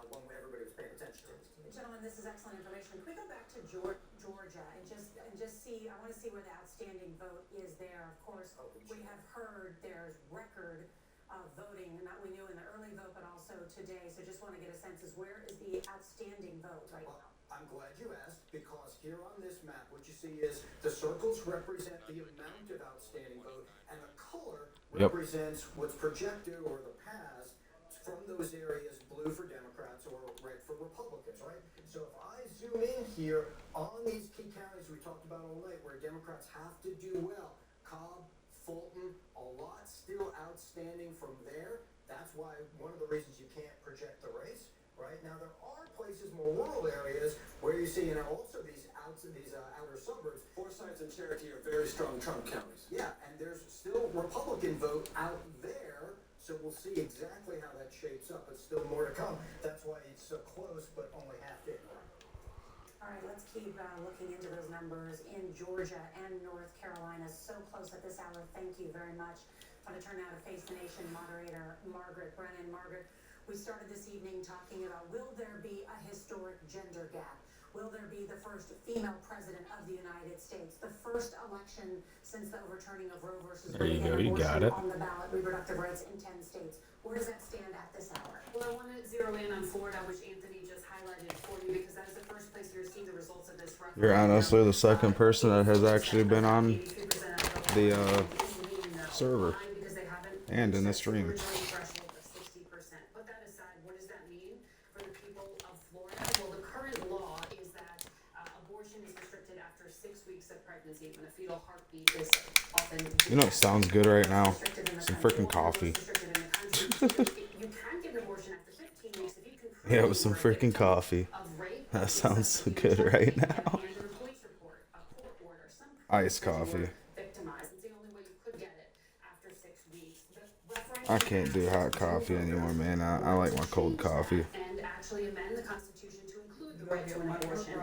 Speaker 3: one way everybody was paying attention to.
Speaker 1: Gentlemen, this is excellent information. Can we go back to Georgia and just see? I want to see where the outstanding vote is there. Of course, we have heard there's record voting, and that we knew in the early vote, but also today. So just want to get a sense is where is the outstanding vote right now?
Speaker 3: I'm glad you asked because here on this map, what you see is the circles represent the amount of outstanding vote, and the color represents what's projected or the past from those areas, blue for Democrats or red for Republicans, right? So if I zoom in here on these key counties we talked about all night where Democrats have to do well, Cobb, Fulton, a lot still outstanding from there. That's why one of the reasons you can't project the race, right? Now there are places, more rural areas, where you see, and also these outer suburbs. Forsyth and Cherokee are very strong Trump counties. Yeah, and there's still Republican vote out there, so we'll see exactly how that shapes up. It's still more to come. That's why it's so close, but only half in.
Speaker 1: All right, let's keep looking into those numbers in Georgia and North Carolina. So close at this hour. Thank you very much. I want to turn now to Face the Nation moderator Margaret Brennan. Margaret, we started this evening talking about will there be a historic gender gap? Will there be the first female president of the United States? The first election since the overturning of Roe versus
Speaker 2: There you
Speaker 1: Wade
Speaker 2: go,
Speaker 1: and
Speaker 2: you got
Speaker 1: abortion
Speaker 2: it.
Speaker 1: on the ballot, reproductive rights in 10 states. Where does that stand at this hour?
Speaker 15: Well, I want to zero in on Florida, which Anthony just highlighted for you, because that is the first place you're seeing the results of this referendum.
Speaker 2: You're honestly the second person that has actually been on the server
Speaker 15: Because they haven't
Speaker 2: and in the stream.
Speaker 15: majority threshold of 60%. Put that aside, what does that mean for the people of Florida? Well, the current law is that abortion is restricted after 6 weeks of pregnancy when a fetal heartbeat is often
Speaker 2: You know what sounds good right now?
Speaker 15: restricted in the
Speaker 2: Some
Speaker 15: country.
Speaker 2: freaking coffee.
Speaker 15: Restricted in the country. You can get an abortion after 15 weeks if you can prove
Speaker 2: Yeah, with some
Speaker 15: you were a
Speaker 2: freaking
Speaker 15: victim
Speaker 2: coffee.
Speaker 15: of rape,
Speaker 2: That sounds so good right now.
Speaker 15: and a police report, a court order, some
Speaker 2: Iced
Speaker 15: proof that you
Speaker 2: coffee.
Speaker 15: were victimized. It's the only way you could get it after 6 weeks. The
Speaker 2: I can't do hot coffee anymore, man. I like my cold coffee.
Speaker 15: and actually amend the Constitution to include the right to an abortion.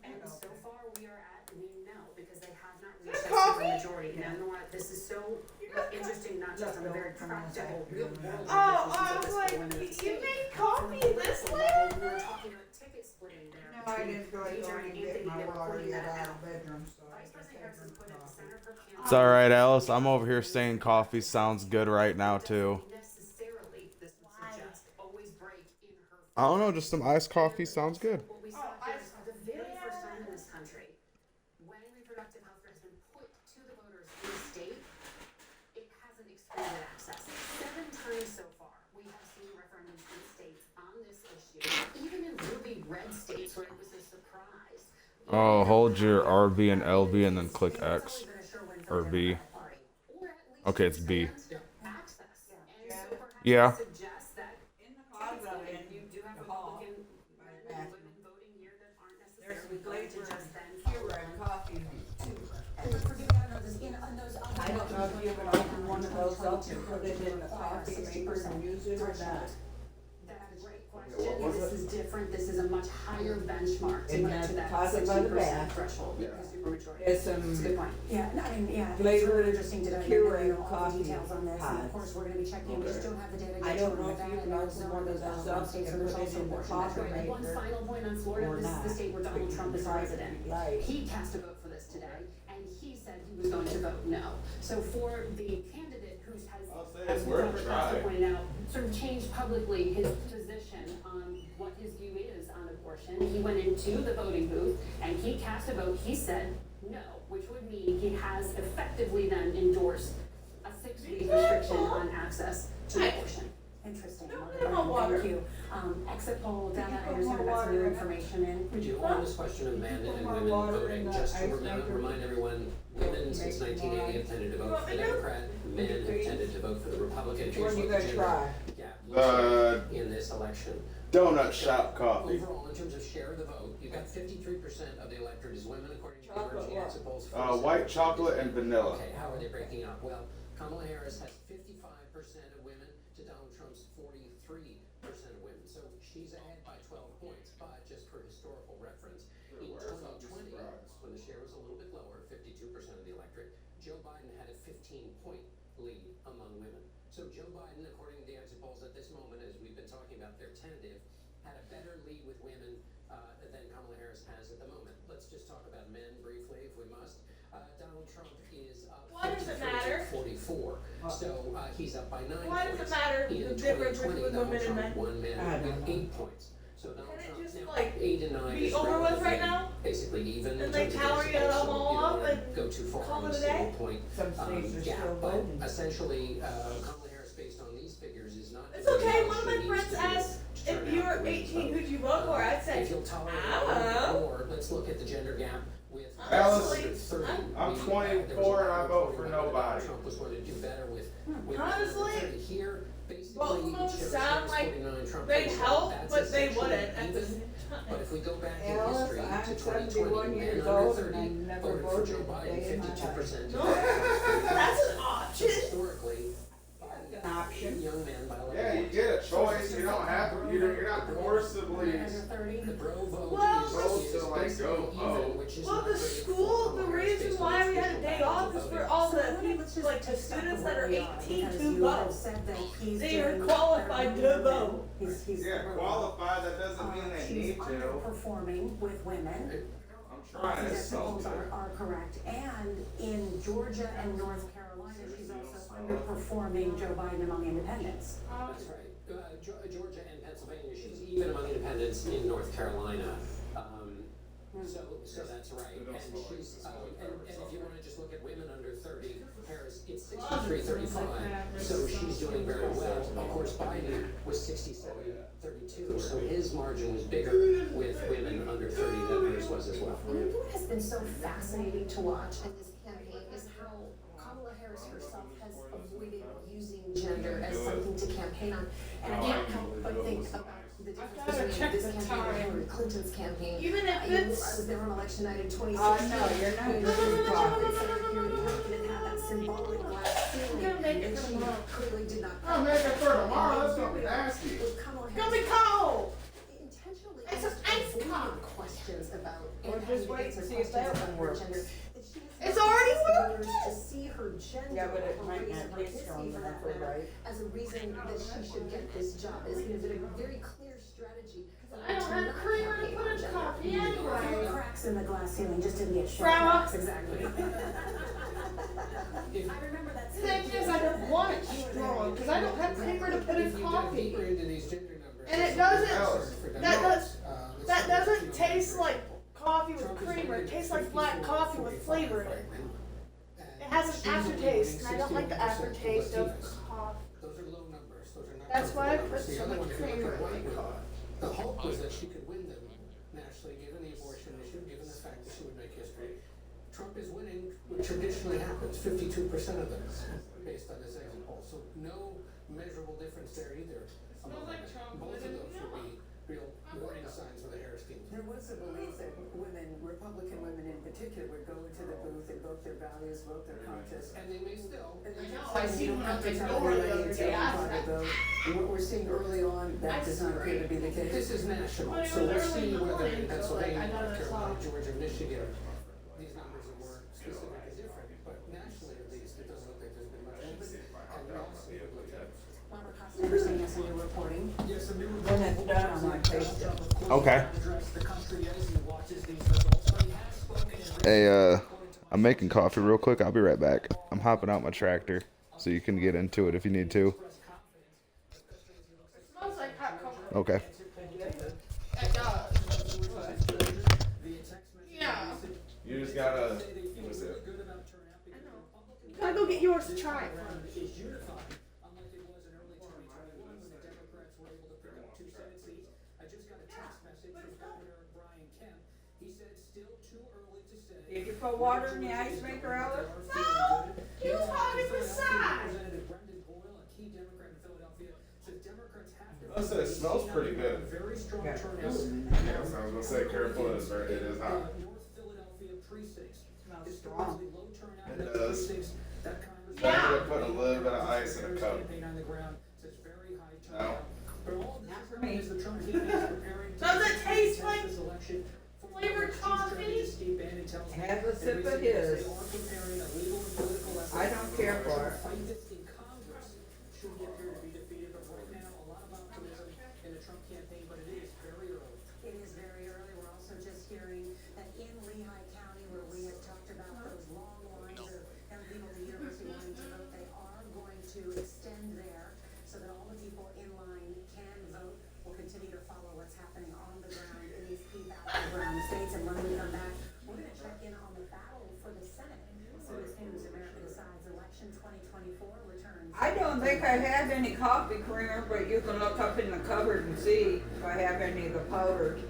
Speaker 15: And so far, we are at no, because they have not reached that majority. Now, Nora, this is so interesting, not just on the very practical, real world implications of this for women in the state.
Speaker 4: made coffee this
Speaker 15: We were talking about ticket splitting there.
Speaker 4: No, I didn't go
Speaker 15: between
Speaker 4: to
Speaker 15: Deidre and
Speaker 4: get
Speaker 15: Anthony,
Speaker 4: my
Speaker 15: they were
Speaker 4: water
Speaker 15: pointing
Speaker 4: yet
Speaker 15: that
Speaker 4: out
Speaker 15: out.
Speaker 4: of the bedroom, so I
Speaker 15: Vice President Harris has put in the Center for Cancer.
Speaker 2: It's alright, Alice. I'm over here saying coffee sounds good right now, too.
Speaker 15: Necessarily, this would suggest, always break in her.
Speaker 2: I don't know, just some iced coffee sounds good.
Speaker 15: What we saw here is for the very first time in this country, when reproductive health care has been put to the voters in the state, it hasn't expanded access. 7 times so far, we have seen referendums in states on this issue, even in really red states where it was a surprise.
Speaker 2: Oh, hold your RB and LB and then click X. Or B. Okay, it's B.
Speaker 15: Access. And so perhaps
Speaker 2: Yeah.
Speaker 15: suggest that in the closet, you do have Republican men and women voting here that aren't necessarily going to just then follow
Speaker 4: coffee too.
Speaker 1: And let's forget about those, in those other
Speaker 4: I don't know if you can open one of those up and put it in the coffee maker and use it or not.
Speaker 15: That's a great question. This is different. This is a much higher benchmark to
Speaker 4: In
Speaker 15: get to
Speaker 4: the
Speaker 15: that
Speaker 4: closet by the
Speaker 15: 60%
Speaker 4: bath.
Speaker 15: threshold. Supermajority.
Speaker 4: There's some
Speaker 15: That's a good point.
Speaker 1: Yeah, no, I mean, yeah, I think it's
Speaker 4: flavored
Speaker 1: really interesting to know
Speaker 4: Keurig
Speaker 1: all the
Speaker 4: coffee
Speaker 1: details on this. And
Speaker 4: pods.
Speaker 1: of course, we're gonna be checking, we just don't have the data.
Speaker 4: I
Speaker 1: yet
Speaker 4: don't
Speaker 1: to
Speaker 4: know
Speaker 1: run
Speaker 4: if
Speaker 1: that,
Speaker 4: you
Speaker 1: and
Speaker 4: can
Speaker 1: there's
Speaker 4: open
Speaker 1: no
Speaker 4: one of
Speaker 1: other
Speaker 4: those
Speaker 1: law
Speaker 4: up
Speaker 1: states
Speaker 4: and
Speaker 1: where there's
Speaker 4: put it
Speaker 1: also
Speaker 4: in the
Speaker 1: abortion
Speaker 4: coffee
Speaker 1: that's right.
Speaker 15: One
Speaker 4: maker.
Speaker 15: final point on Florida.
Speaker 4: Or
Speaker 15: This is the
Speaker 4: not.
Speaker 15: state where Donald Trump is president.
Speaker 4: Right.
Speaker 15: He cast a vote for this today, and he said he was going to vote no. So for the candidate who has, as Robert Costa pointed out, sort of changed publicly his position on what his view is on abortion, he went into the voting booth and he cast a vote. He said no, which would mean he has effectively then endorsed a 6-week restriction on access to abortion.
Speaker 1: Interesting.
Speaker 4: water.
Speaker 1: Thank you. Exit poll data, I understand we got some new information in.
Speaker 10: We do. On this question of men and women voting, just to remind everyone, women since 1980 have tended to vote for the Democrat, men have tended to vote for the Republican. Here's
Speaker 4: What you
Speaker 10: what the
Speaker 4: gonna
Speaker 10: gender
Speaker 4: try?
Speaker 10: gap looks like in this election.
Speaker 2: Donut shop coffee.
Speaker 10: Overall, in terms of share of the vote, you've got 53% of the electorate is women, according to the
Speaker 4: Chocolate
Speaker 10: emerging
Speaker 4: what?
Speaker 10: exit polls.
Speaker 2: White chocolate and vanilla.
Speaker 10: Okay, how are they breaking up? Well, Kamala Harris has 55% of women to Donald Trump's 43% of women. So she's ahead by 12 points. But just for historical reference, in 2020, when the share was a little bit lower, 52% of the electorate, Joe Biden had a 15-point lead among women. So Joe Biden, according to the exit polls at this moment, as we've been talking about, they're tentative, had a better lead with women than Kamala Harris has at the moment. Let's just talk about men briefly, if we must. Donald Trump is up
Speaker 4: Why does it matter?
Speaker 10: 44. So he's up by 9
Speaker 4: Why
Speaker 10: points.
Speaker 4: does it matter
Speaker 10: In
Speaker 4: the difference
Speaker 10: 2020,
Speaker 4: between
Speaker 10: Donald
Speaker 4: women and
Speaker 10: Trump
Speaker 4: men?
Speaker 10: won men
Speaker 4: I don't
Speaker 10: with
Speaker 4: know.
Speaker 10: 8 points. So Donald
Speaker 4: Can it
Speaker 10: Trump
Speaker 4: just,
Speaker 10: now
Speaker 4: like,
Speaker 10: 8 and 9
Speaker 4: be
Speaker 10: is
Speaker 4: over with right
Speaker 10: relatively
Speaker 4: now?
Speaker 10: basically even.
Speaker 4: And
Speaker 10: in
Speaker 4: they
Speaker 10: terms of
Speaker 4: tally
Speaker 10: exit
Speaker 4: it
Speaker 10: polls, so
Speaker 4: all
Speaker 10: you don't
Speaker 4: up
Speaker 10: wanna
Speaker 4: and
Speaker 10: go too far
Speaker 4: call
Speaker 10: on
Speaker 4: it
Speaker 10: a
Speaker 4: a
Speaker 10: single
Speaker 4: day?
Speaker 10: point.
Speaker 4: Some states are
Speaker 10: Yeah,
Speaker 4: still
Speaker 10: but
Speaker 4: voting.
Speaker 10: essentially, Kamala Harris, based on these figures, is not.
Speaker 4: It's
Speaker 10: doing
Speaker 4: okay.
Speaker 10: what
Speaker 4: One of
Speaker 10: she
Speaker 4: my
Speaker 10: needs
Speaker 4: friends
Speaker 10: to do
Speaker 4: asked
Speaker 10: to
Speaker 4: if
Speaker 10: turn
Speaker 4: you
Speaker 10: out
Speaker 4: were
Speaker 10: women's
Speaker 4: 18,
Speaker 10: vote.
Speaker 4: who'd you vote for? I'd say,
Speaker 10: If you'll tolerate
Speaker 4: I don't know.
Speaker 10: or let's look at the gender gap with
Speaker 4: Alice,
Speaker 10: 30.
Speaker 2: I'm
Speaker 10: There was
Speaker 2: 24 and I
Speaker 10: a
Speaker 2: vote for
Speaker 10: report that
Speaker 2: nobody.
Speaker 10: Trump was going to do better with
Speaker 4: Honestly,
Speaker 10: 30. Here, basically,
Speaker 4: both of them
Speaker 10: each of us
Speaker 4: sound
Speaker 10: gets
Speaker 4: like
Speaker 10: 49, Trump
Speaker 4: they'd
Speaker 10: gets
Speaker 4: help,
Speaker 10: that's
Speaker 4: but they
Speaker 10: essentially
Speaker 4: wouldn't at the
Speaker 10: even.
Speaker 4: same time.
Speaker 10: But if we go back in
Speaker 4: Alice,
Speaker 10: history
Speaker 4: I'm
Speaker 10: to 2020,
Speaker 4: 71
Speaker 10: men
Speaker 4: years
Speaker 10: under
Speaker 4: old
Speaker 10: 30
Speaker 4: and I never
Speaker 10: voted for
Speaker 4: voted
Speaker 10: Joe
Speaker 4: a
Speaker 10: Biden,
Speaker 4: day in my
Speaker 10: 52%.
Speaker 4: life. That's an
Speaker 10: So
Speaker 4: option.
Speaker 10: historically,
Speaker 4: An option.
Speaker 10: young men by 11
Speaker 2: Yeah, you
Speaker 10: points.
Speaker 2: get a choice. You don't have to. You're not forcibly
Speaker 10: The bro vote
Speaker 4: Well,
Speaker 10: is
Speaker 2: supposed to like, go vote.
Speaker 4: Well, the school, the reason why we had a day off is for all the people, like the students that are 18 to vote. They are qualified to vote.
Speaker 2: Yeah, qualified, that doesn't mean they
Speaker 1: She's
Speaker 2: need to.
Speaker 1: underperforming with women.
Speaker 2: I'm trying to
Speaker 1: These
Speaker 2: solve
Speaker 1: polls
Speaker 2: it.
Speaker 1: are correct. And in Georgia and North Carolina, she's also underperforming Joe Biden among independents.
Speaker 10: That's right. Georgia and Pennsylvania, she's even among independents in North Carolina. So that's right. And she's, and if you wanna just look at women under 30, Harris, it's 63-35, so she's doing very well. Of course, Biden was 67-32, so his margin was bigger with women under 30 than hers was as well.
Speaker 15: And you know what has been so fascinating to watch in this campaign is how Kamala Harris herself has avoided using gender as something to campaign on. And I can't help but think about the difference between this campaign and Hillary Clinton's campaign.
Speaker 4: Even if
Speaker 15: I
Speaker 4: it's.
Speaker 15: was there on election night in 2016.
Speaker 4: Oh, no, you're not.
Speaker 15: When the Democrats said here we didn't have that symbolic glass ceiling.
Speaker 4: You're gonna make it
Speaker 15: and
Speaker 4: for
Speaker 15: she
Speaker 4: tomorrow.
Speaker 15: clearly did not.
Speaker 2: I'll make it for tomorrow, that's gonna be nasty.
Speaker 15: With Kamala
Speaker 4: It's gonna be
Speaker 15: Harris
Speaker 4: cold.
Speaker 15: intentionally
Speaker 4: It's an
Speaker 15: asked
Speaker 4: ice
Speaker 15: avoided
Speaker 4: pop.
Speaker 15: questions about
Speaker 4: Or just wait and see if that one works.
Speaker 15: It's
Speaker 4: already
Speaker 15: working. To see her gender,
Speaker 4: Yeah, but it
Speaker 15: or
Speaker 4: might
Speaker 15: race,
Speaker 4: not
Speaker 15: or
Speaker 4: be
Speaker 15: ethnicity
Speaker 4: strong
Speaker 15: for
Speaker 4: enough,
Speaker 15: that matter,
Speaker 4: right?
Speaker 15: as a reason that she should get this job is a very clear strategy.
Speaker 4: I don't have creamer to put in coffee anyway.
Speaker 1: Cracks in the glass ceiling just didn't get shut.
Speaker 4: Grandma.
Speaker 1: Cracks, exactly. I remember that.
Speaker 4: The thing is, I don't want it strong, because I don't have creamer to put in coffee.
Speaker 10: Deeper into these gender numbers.
Speaker 4: And it doesn't, that doesn't taste like coffee with creamer, it tastes like black coffee with flavor in it. It has an aftertaste, and I don't like the aftertaste of coffee.
Speaker 10: Those are low numbers, those are not.
Speaker 4: That's why I put
Speaker 10: The
Speaker 4: so
Speaker 10: other
Speaker 4: much
Speaker 10: one, if you look
Speaker 4: creamer
Speaker 10: at
Speaker 4: in my
Speaker 10: White,
Speaker 4: coffee.
Speaker 10: the hope was that she could win them nationally, given the abortion issue, given the fact that she would make history. Trump is winning, what traditionally happens, 52% of them, based on this exit poll. So no measurable difference there either. Both of those would be real warning signs for the Harris team.
Speaker 5: There was a belief that women, Republican women in particular, would go into the booth and vote their values, vote their conscience.
Speaker 10: And they may still.
Speaker 5: I see one of the door the other day after vote. And what we're seeing early on, that does not appear to be the case.
Speaker 10: This is national, so we'll see whether in Pennsylvania, North Carolina, Georgia, Michigan, these numbers are more specifically different, but nationally at least, it doesn't look like there's been much movement. And we also look at
Speaker 1: Robert Costa Anderson, yes, and you're reporting.
Speaker 9: Yes, and
Speaker 4: When it's done, I'm like, taste it.
Speaker 2: Okay. Hey, I'm making coffee real quick. I'll be right back. I'm hopping out my tractor, so you can get into it if you need to.
Speaker 4: Smells like hot cocoa.
Speaker 2: Okay.
Speaker 4: It does. Yeah.
Speaker 2: You just gotta.
Speaker 4: Can I go get yours to try?
Speaker 10: is unified, unlike it was in early 2021 when the Democrats were able to pick up 2 Senate seats. I just got a text message from Governor Brian Kemp. He said it's still too early to say.
Speaker 4: Did you put water in the ice maker, Alice? No! You hot it beside!
Speaker 10: Representative Brendan Boyle, a key Democrat in Philadelphia, says Democrats have to.
Speaker 2: I said it smells pretty good.
Speaker 10: Very strong
Speaker 2: Yeah.
Speaker 10: turnout.
Speaker 2: Yes, I was gonna say careful. It is hot.
Speaker 10: North Philadelphia precincts.
Speaker 4: Smells
Speaker 10: Historically low turnout
Speaker 2: It
Speaker 10: in
Speaker 2: does.
Speaker 10: precincts. That conversation.
Speaker 2: I'm gonna put a little bit of ice in a cup.
Speaker 10: On the ground says very high
Speaker 2: No.
Speaker 10: turnout. But all this
Speaker 4: Not
Speaker 10: is
Speaker 4: for
Speaker 10: coming
Speaker 4: me.
Speaker 10: as the Trump campaign is preparing to
Speaker 4: Does it taste like
Speaker 10: this election.
Speaker 4: flavored coffee?
Speaker 10: Steve Bannon tells me
Speaker 4: Have a
Speaker 10: that
Speaker 4: sip of
Speaker 10: basically
Speaker 4: his.
Speaker 10: they are preparing a legal and political effort
Speaker 4: I don't care for it.
Speaker 10: to fight this in Congress should it appear to be defeated. But right now, a lot of optimism in the Trump campaign, but it is very early.
Speaker 1: It is very early. We're also just hearing that in Lehigh County, where we had talked about those long lines of young people at the university wanting to vote, they are going to extend there so that all the people in line can vote. We'll continue to follow what's happening on the ground in these key battleground states. And when we come back, we're going to check in on the battle for the Senate. Soon as News America Decides election 2024 returns.
Speaker 4: I don't think I have any coffee creamer, but you can look up in the cupboard and see if I have any of the powdered.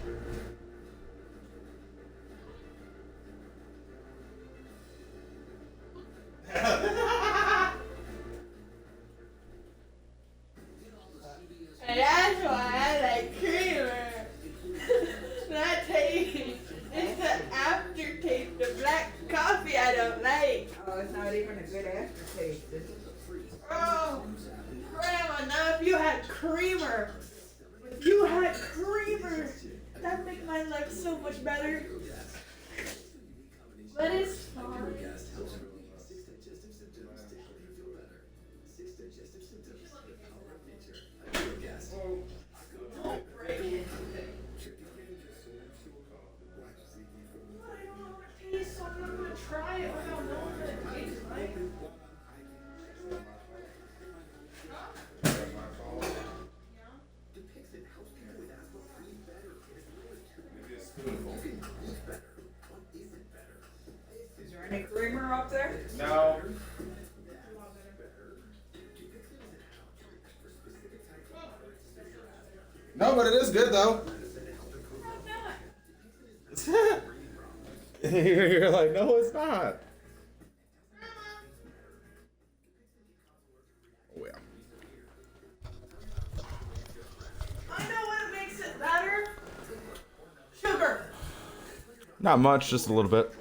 Speaker 4: And that's why I like creamer. That taste, it's the aftertaste of black coffee I don't like. Oh, it's not even a good aftertaste, is it? Oh, Grandma, now if you had creamer, That make my life so much better. But it's fine. Don't break it. I don't know what it tastes, so I'm not gonna try it without knowing what it tastes like.
Speaker 5: Is there any creamer up there?
Speaker 2: No. No, but it is good though. You're like, no, it's not. Oh, yeah.
Speaker 4: I know what makes it better. Sugar.
Speaker 2: Not much, just a little bit.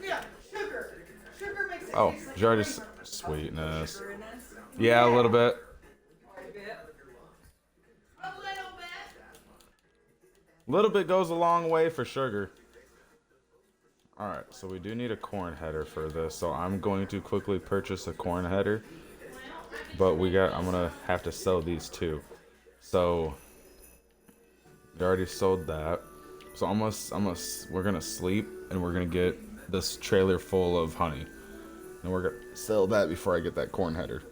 Speaker 4: Yeah, sugar. Sugar makes it
Speaker 2: Oh,
Speaker 4: taste like
Speaker 2: you already sweetness. Yeah, a little bit. Little bit goes a long way for sugar. Alright, so we do need a corn header for this, so I'm going to quickly purchase a corn header. But I'm gonna have to sell these too. So we already sold that. So we're gonna sleep and we're gonna get this trailer full of honey. And we're gonna sell that before I get that corn header.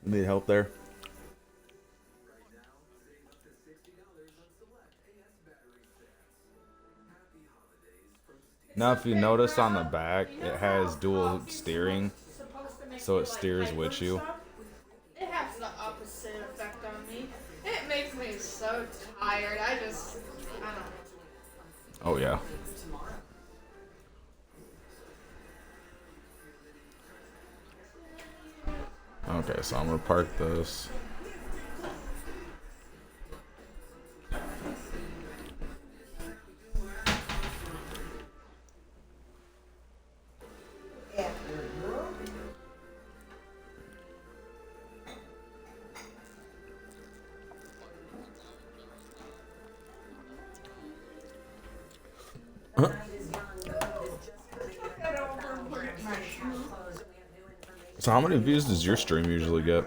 Speaker 2: Need help there? Now if you notice on the back, it has dual steering, so it steers with you.
Speaker 4: It has the opposite effect on me. It makes me so tired. I don't know.
Speaker 2: Oh yeah. Okay, so I'm gonna park this. So how many views does your stream usually get?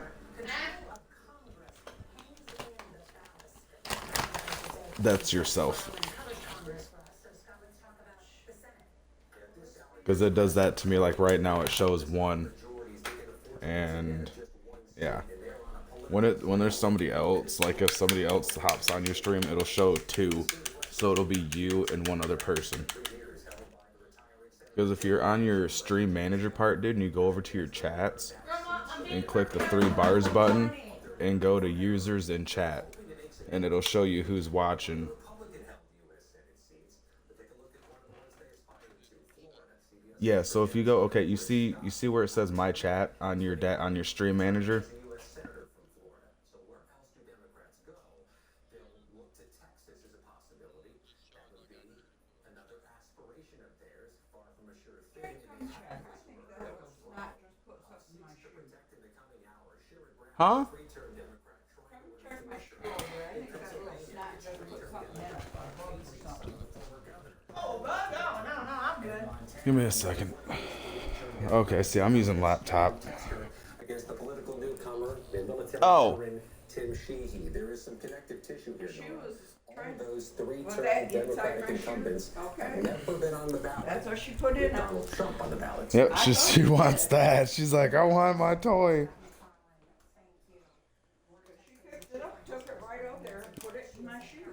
Speaker 2: That's yourself. Because it does that to me, like right now it shows 1. And yeah. When there's somebody else, like if somebody else hops on your stream, it'll show 2. So it'll be you and 1 other person. Because if you're on your stream manager part, dude, and you go over to your chats and click the 3 bars button and go to users and chat, and it'll show you who's watching. Yeah, so if you go, okay, you see where it says my chat on your stream manager? Huh? Give me a second. Okay, see, I'm using laptop.
Speaker 10: Against the political newcomer, the military veteran Tim Sheehy. There is some connective tissue here. All those 3-term Democratic incumbents have never been on the ballot.
Speaker 5: That's what she put in.
Speaker 10: Donald Trump on the ballot.
Speaker 2: Yep, she wants that. She's like, I want my toy.
Speaker 5: She picked it up, took it right over there, and put it in my shoe.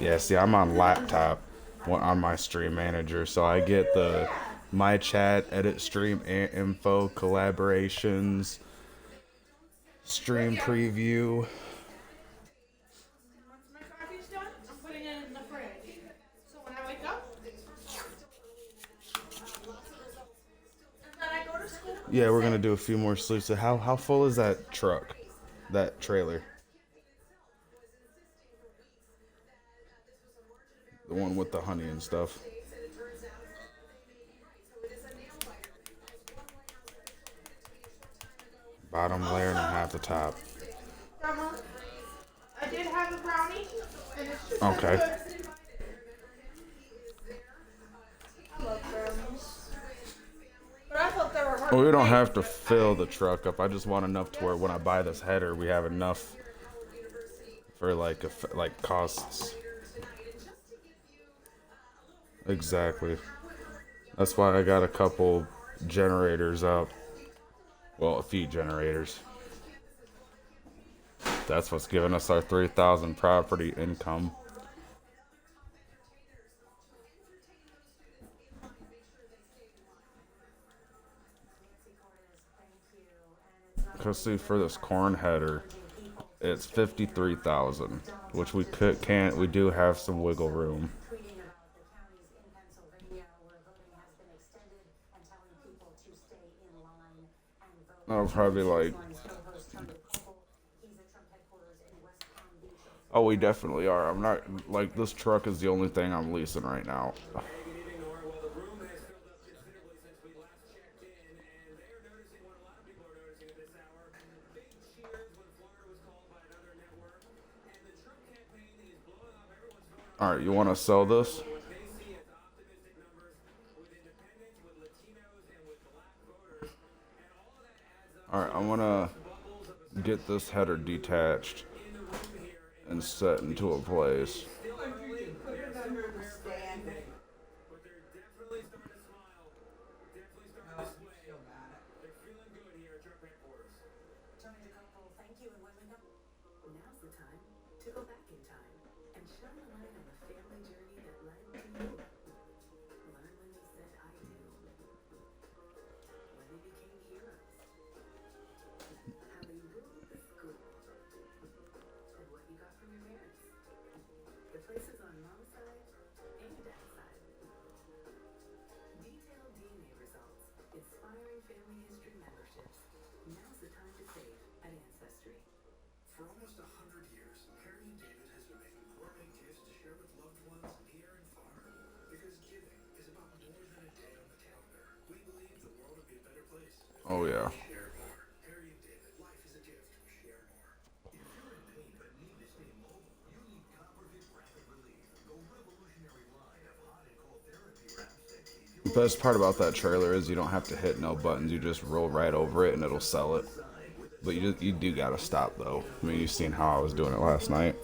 Speaker 2: Yeah, see, I'm on laptop on my stream manager, so I get the my chat, edit stream info, collaborations, stream preview.
Speaker 4: Once my coffee's done, I'm putting it in the fridge. So when I wake up, and then I go to school.
Speaker 2: Yeah, we're gonna do a few more sleeps. So how full is that truck, that trailer? The one with the honey and stuff. Bottom layer and half the top.
Speaker 4: Grandma, I did have a brownie, and it's just
Speaker 2: Okay.
Speaker 4: good. I love brownies. But I thought they were hard
Speaker 2: Well, we
Speaker 4: to
Speaker 2: don't
Speaker 4: make.
Speaker 2: have to fill the truck up. I just want enough to where when I buy this header, we have enough for like costs. Exactly. That's why I got a couple generators up. Well, a few generators. That's what's giving us our 3,000 property income. Cause see, for this corn header, it's 53,000, which we do have some wiggle room. That'll probably be like, oh, we definitely are. I'm not, like, this truck is the only thing I'm leasing right now. All right, you want to sell this? All right, I want to get this header detached and set into a place.
Speaker 4: Put it under the stand.
Speaker 14: Now's the time to go back in time and shine a light on the family journey that led to you. Learn when they said I do. When they became heroes. How they ruled the school. And what you got from your parents. The places on mom's side and dad's side. Detailed DNA results. Inspiring family history memberships. Now's the time to save at Ancestry.
Speaker 23: For almost 100 years, Harry and David has been making gourmet gifts to share with loved ones near and far. Because giving is about more than a day on the calendar. We believe the world would be a better place.
Speaker 2: Oh, yeah.
Speaker 23: Share more. Harry and David, life is a gift. Share more. If you're in pain but need to stay mobile, you need Copperfit Rapid Relief, the revolutionary line of hot and cold therapy wraps that keep you.
Speaker 2: The best part about that trailer is you don't have to hit no buttons. You just roll right over it and it'll sell it. But you do gotta stop though. I mean, you've seen how I was doing it last night.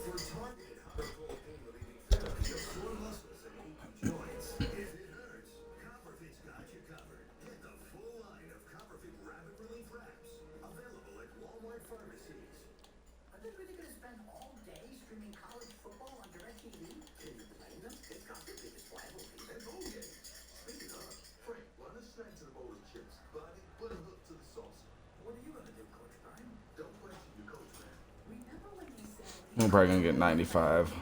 Speaker 2: We're probably gonna get 95.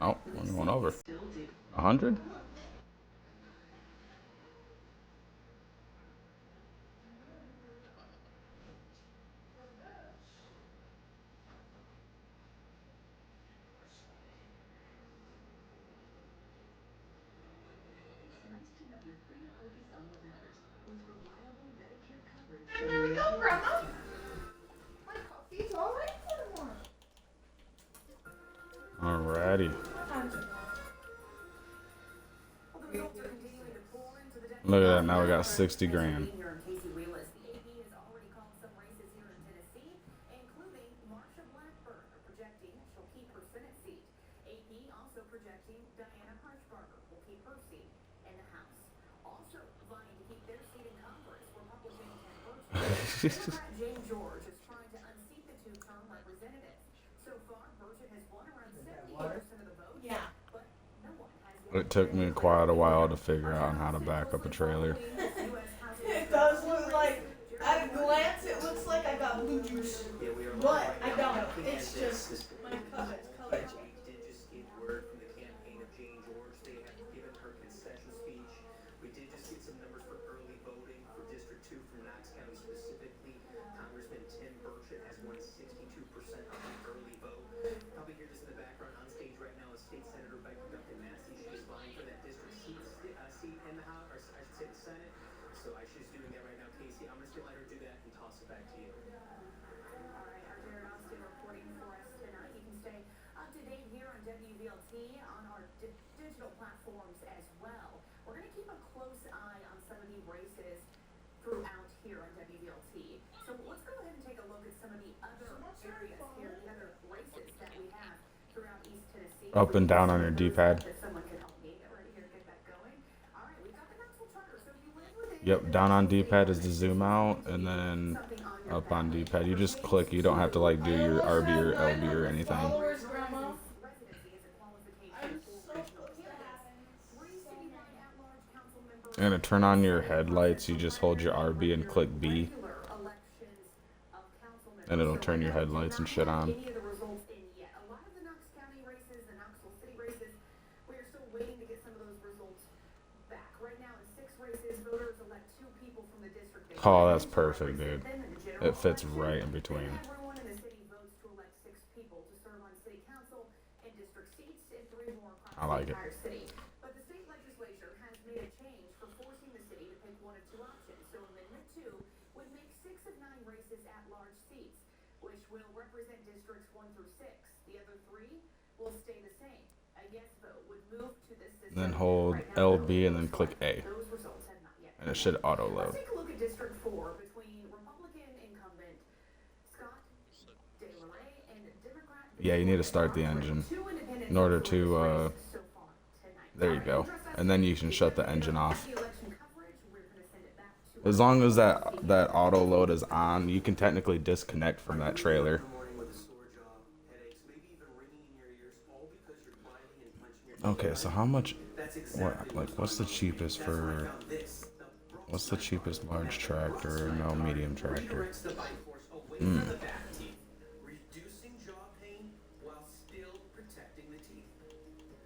Speaker 2: Oh, we're going over. 100?
Speaker 4: There we go, Grandma. My coffee's all right for tomorrow.
Speaker 2: Alrighty. Look at that, now we got 60 grand.
Speaker 7: Jane George is trying to unseat the two-term representatives. So far, Burchett has won around 78% of the vote.
Speaker 4: Yeah.
Speaker 7: But no one has
Speaker 2: It took me quite a while to figure out how to back up a trailer.
Speaker 4: It does look like, at a glance, it looks like I got blue juice. But I don't. It's just my cousin's color change.
Speaker 9: We did just get word from the campaign of Jane George. They have given her concession speech. We did just get some numbers for early voting for District 2 from Knox County specifically. Congressman Tim Burchett has won 62% of the early vote. Probably hear this in the background on stage right now is State Senator
Speaker 6: back to you.
Speaker 8: All right, our Jared Austin reporting for us tonight. You can stay up to date here on WVLT on our digital platforms as well. We're going to keep a close eye on some of the races throughout here on WVLT. So let's go ahead and take a look at some of the other areas here, the other races that we have throughout East Tennessee.
Speaker 2: Up and down on your D-pad.
Speaker 8: Someone can help me right here get that going. All right, we've got the Knoxville Charter. So if you live within
Speaker 2: Yep, down on D-pad is the zoom out, and then up on D-pad you just click. You don't have to like do your RB or LB or anything. And to turn on your headlights, you just hold your RB and click B, and it'll turn your headlights and shit on.
Speaker 8: any of the results in yet. A lot of the Knox County races, the Knoxville City races, we are still waiting to get some of those results back. Right now in 6 races, voters elect 2 people from the district.
Speaker 2: Oh, that's perfect, dude. It fits right in between.
Speaker 8: Everyone in the city votes to elect 6 people to serve on city council and district seats, and 3 more across
Speaker 2: I like
Speaker 8: the
Speaker 2: it.
Speaker 8: entire city. But the state legislature has made a change for forcing the city to pick one of 2 options. So Amendment 2 would make 6 of 9 races at-large seats, which will represent districts 1 through 6. The other 3 will stay the same. A yes vote would move to the system.
Speaker 2: Then hold LB and then click A,
Speaker 8: Those results have not yet.
Speaker 2: and it should auto load.
Speaker 8: Let's take a look at District 4 between Republican incumbent Scott DeLaray and Democrat.
Speaker 2: Yeah, you need to start the engine in order to, there you go. And then you can shut the engine off. As long as that auto load is on, you can technically disconnect from that trailer. Okay, so how much, what's the cheapest large tractor? No, medium tractor.
Speaker 9: Reducing jaw pain while still protecting the teeth.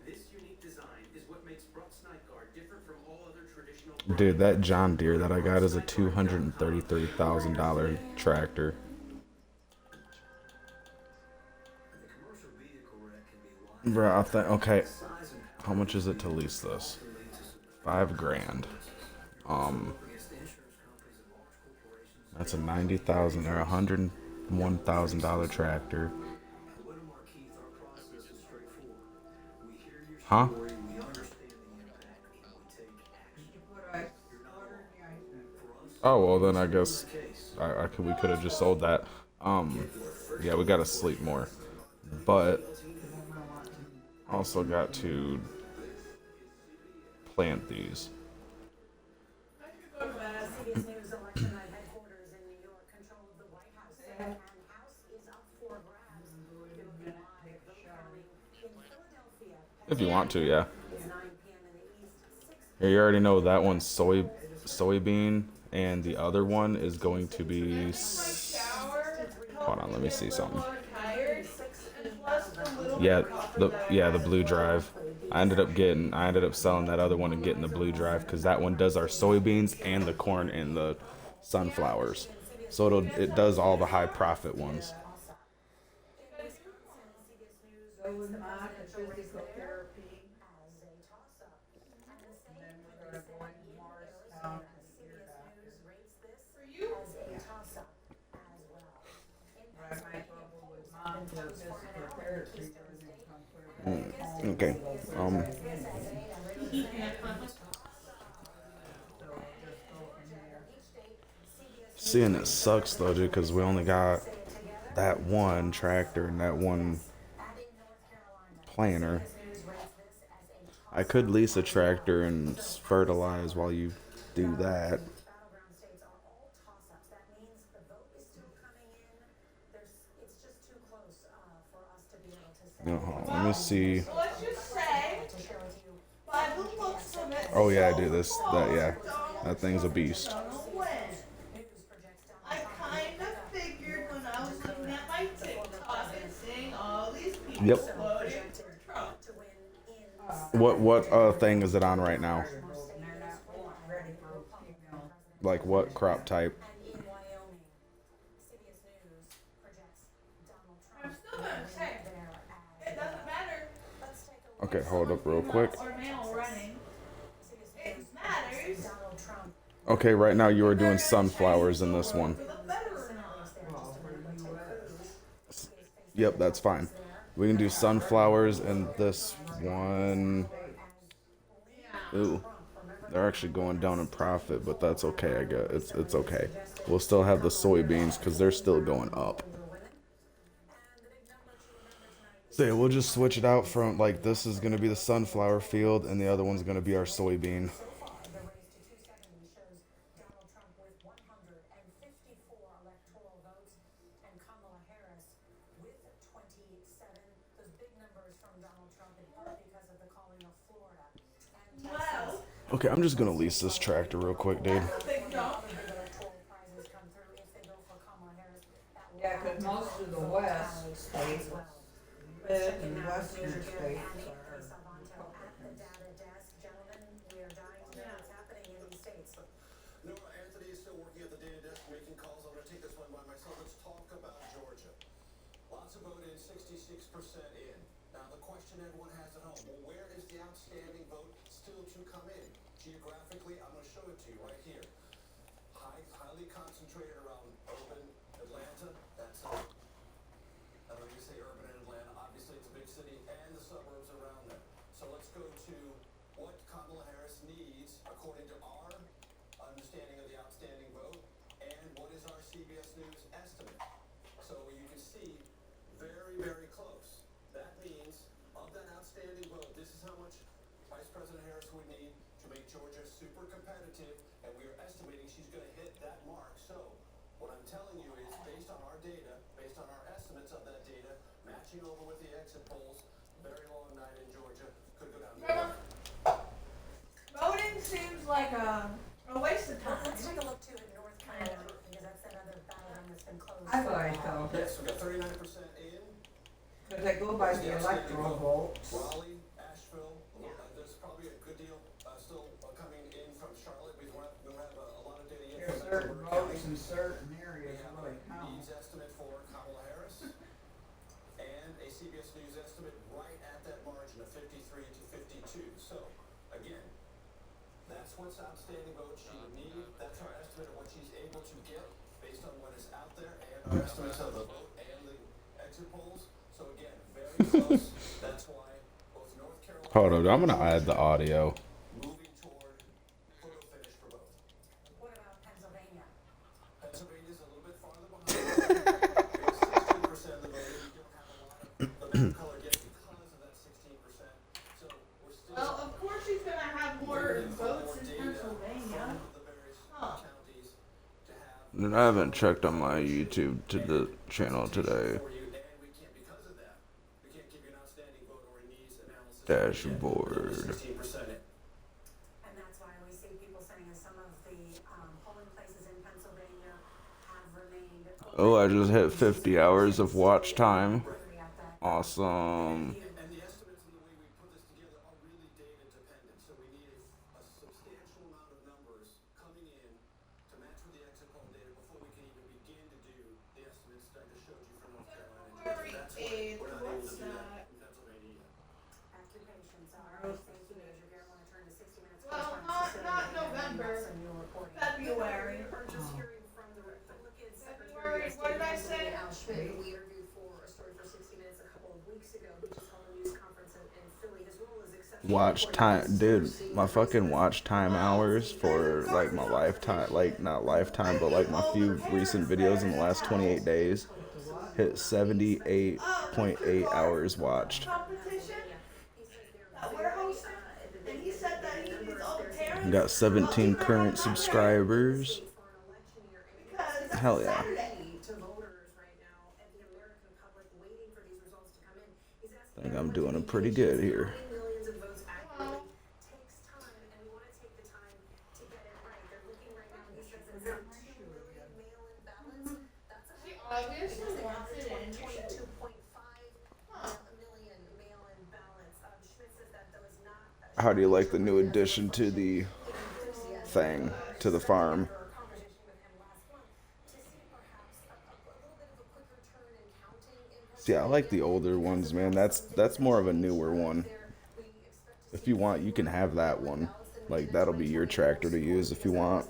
Speaker 9: This unique design is what makes Brooks Nygaard different from all other traditional.
Speaker 2: Dude, that John Deere that I got is a $233,000 tractor. Bro, I think, okay, how much is it to lease this? $5 grand. That's a $90,000 or $101,000 tractor. Huh? Oh well, then I guess we could have just sold that. Yeah, we gotta sleep more, but also got to plant these.
Speaker 1: CBS News election night headquarters in New York control of the White House, and House is up for grabs. You're looking live vote counting in Philadelphia.
Speaker 2: If you want to, yeah.
Speaker 1: It's 9 p.m. in the east. 6
Speaker 2: Here, you already know that one's soybean, and the other one is going to be. Hold on, let me see something. Yeah, the blue drive. I ended up selling that other one and getting the blue drive because that one does our soybeans and the corn and the sunflowers. So it does all the high profit ones. Okay. Seeing it sucks though, dude, because we only got that one tractor and that one planter. I could lease a tractor and fertilize while you do that. No, let me see.
Speaker 4: So let's just say, by the looks of it,
Speaker 2: Oh yeah, I do this. That thing's a beast.
Speaker 4: I kind of figured when I was looking at my TikTok and seeing all these people
Speaker 2: Yep.
Speaker 4: voting for Trump.
Speaker 2: What thing is it on right now? Like what crop type?
Speaker 4: I'm still gonna say, it doesn't matter.
Speaker 2: Okay, hold up real quick.
Speaker 4: Or male running. It matters.
Speaker 2: Okay, right now you are doing sunflowers in this one.
Speaker 4: For the better or not.
Speaker 2: Yep, that's fine. We can do sunflowers and this one. Ooh, they're actually going down in profit, but that's okay. I guess it's okay. We'll still have the soybeans because they're still going up. So yeah, we'll just switch it out from like this is gonna be the sunflower field and the other one's gonna be our soybean.
Speaker 1: The race to 270 shows Donald Trump with 154 electoral votes and Kamala Harris with 27. Those big numbers from Donald Trump in part because of the calling of Florida and Texas.
Speaker 2: Okay, I'm just gonna lease this tractor real quick, dude.
Speaker 4: Yeah, because most of the West states, Mid and Western states are.
Speaker 3: Nora, Anthony is still working at the data desk making calls. I'm going to take this one by myself. Let's talk about Georgia. Lots of voting, 66% in. Now, the question everyone has at home, well, where is the outstanding vote still to come in? Geographically, I'm going to show it to you right here. Highly concentrated around urban Atlanta. That's I don't know if you say urban and Atlanta. Obviously, it's a big city and the suburbs around there. So let's go to what Kamala Harris needs according to our understanding of the outstanding vote and what is our CBS News estimate. So you can see very, very close. That means of that outstanding vote, this is how much Vice President Harris would need to make Georgia super competitive, and we are estimating she's going to hit that mark. So what I'm telling you is based on our data, based on our estimates of that data, matching over with the exit polls, very long night in Georgia, could go down.
Speaker 4: Voting seems like a waste of time.
Speaker 1: Let's take a look too at North Carolina because that's that other battleground that's been closed.
Speaker 4: I thought I felt it.
Speaker 3: Yes, we got 39% in.
Speaker 4: Because they go by the electoral votes.
Speaker 3: Raleigh, Asheville, there's probably a good deal still coming in from Charlotte. We don't have a lot of data yet.
Speaker 4: There's certain votes in certain areas really count.
Speaker 3: Needs estimate for Kamala Harris and a CBS News estimate right at that margin of 53 to 52. So, again, that's what's outstanding vote she would need. That's our estimate of what she's able to get based on what is out there and our estimates of the vote and the exit polls. So again, very close. That's why both North Carolina.
Speaker 2: Hold up, I'm gonna add the audio.
Speaker 3: Moving toward photo finish for both.
Speaker 1: What about Pennsylvania?
Speaker 3: Pennsylvania's a little bit farther behind. 16% of the vote. We don't have a lot of the map color yet because of that 16%. So we're still.
Speaker 4: Well, of course she's going to have more votes in Pennsylvania. Huh.
Speaker 2: Dude, I haven't checked on my YouTube to the channel today. Dashboard.
Speaker 1: And that's why we see people saying that some of the polling places in Pennsylvania have remained.
Speaker 2: Oh, I just hit 50 hours of watch time. Awesome.
Speaker 3: And the estimates and the way we put this together are really data dependent. So we need a substantial amount of numbers coming in to match with the exit poll data before we can even begin to do the estimates that I just showed you for North Carolina. That's why we're not able to do that in Pennsylvania yet.
Speaker 1: Occupations are. Thank you, Major Garrett. Want to turn to 60 Minutes.
Speaker 4: Well, not November. February.
Speaker 15: We're just hearing from the Republican
Speaker 4: February, what did I say?
Speaker 15: Al Schmidt, who we interviewed for a story for 60 Minutes a couple of weeks ago. He just held a news conference in Philly. His role is exceptional.
Speaker 2: Watch time, dude. My fucking watch time hours for like my lifetime, like not lifetime, but like my few recent videos in the last 28 days hit 78.8 hours watched.
Speaker 4: Competition that we're hosting, and he said that he needs all the parents.
Speaker 2: Got 17 current subscribers.
Speaker 4: Because
Speaker 2: Hell yeah.
Speaker 4: Saturday.
Speaker 15: To voters right now and the American public waiting for these results to come in. He's asking
Speaker 2: I think I'm doing pretty good here.
Speaker 15: millions of votes accurately takes time, and we want to take the time to get it right. They're looking right now. He says it's 2 million mail-in ballots. That's a
Speaker 4: She
Speaker 15: big
Speaker 4: obviously wants it in.
Speaker 15: 22.5 million mail-in ballots. Schmidt says that though is not
Speaker 2: How do you like the new addition to the thing, to the farm? See, I like the older ones, man. That's more of a newer one. If you want, you can have that one. Like, that'll be your tractor to use if you want.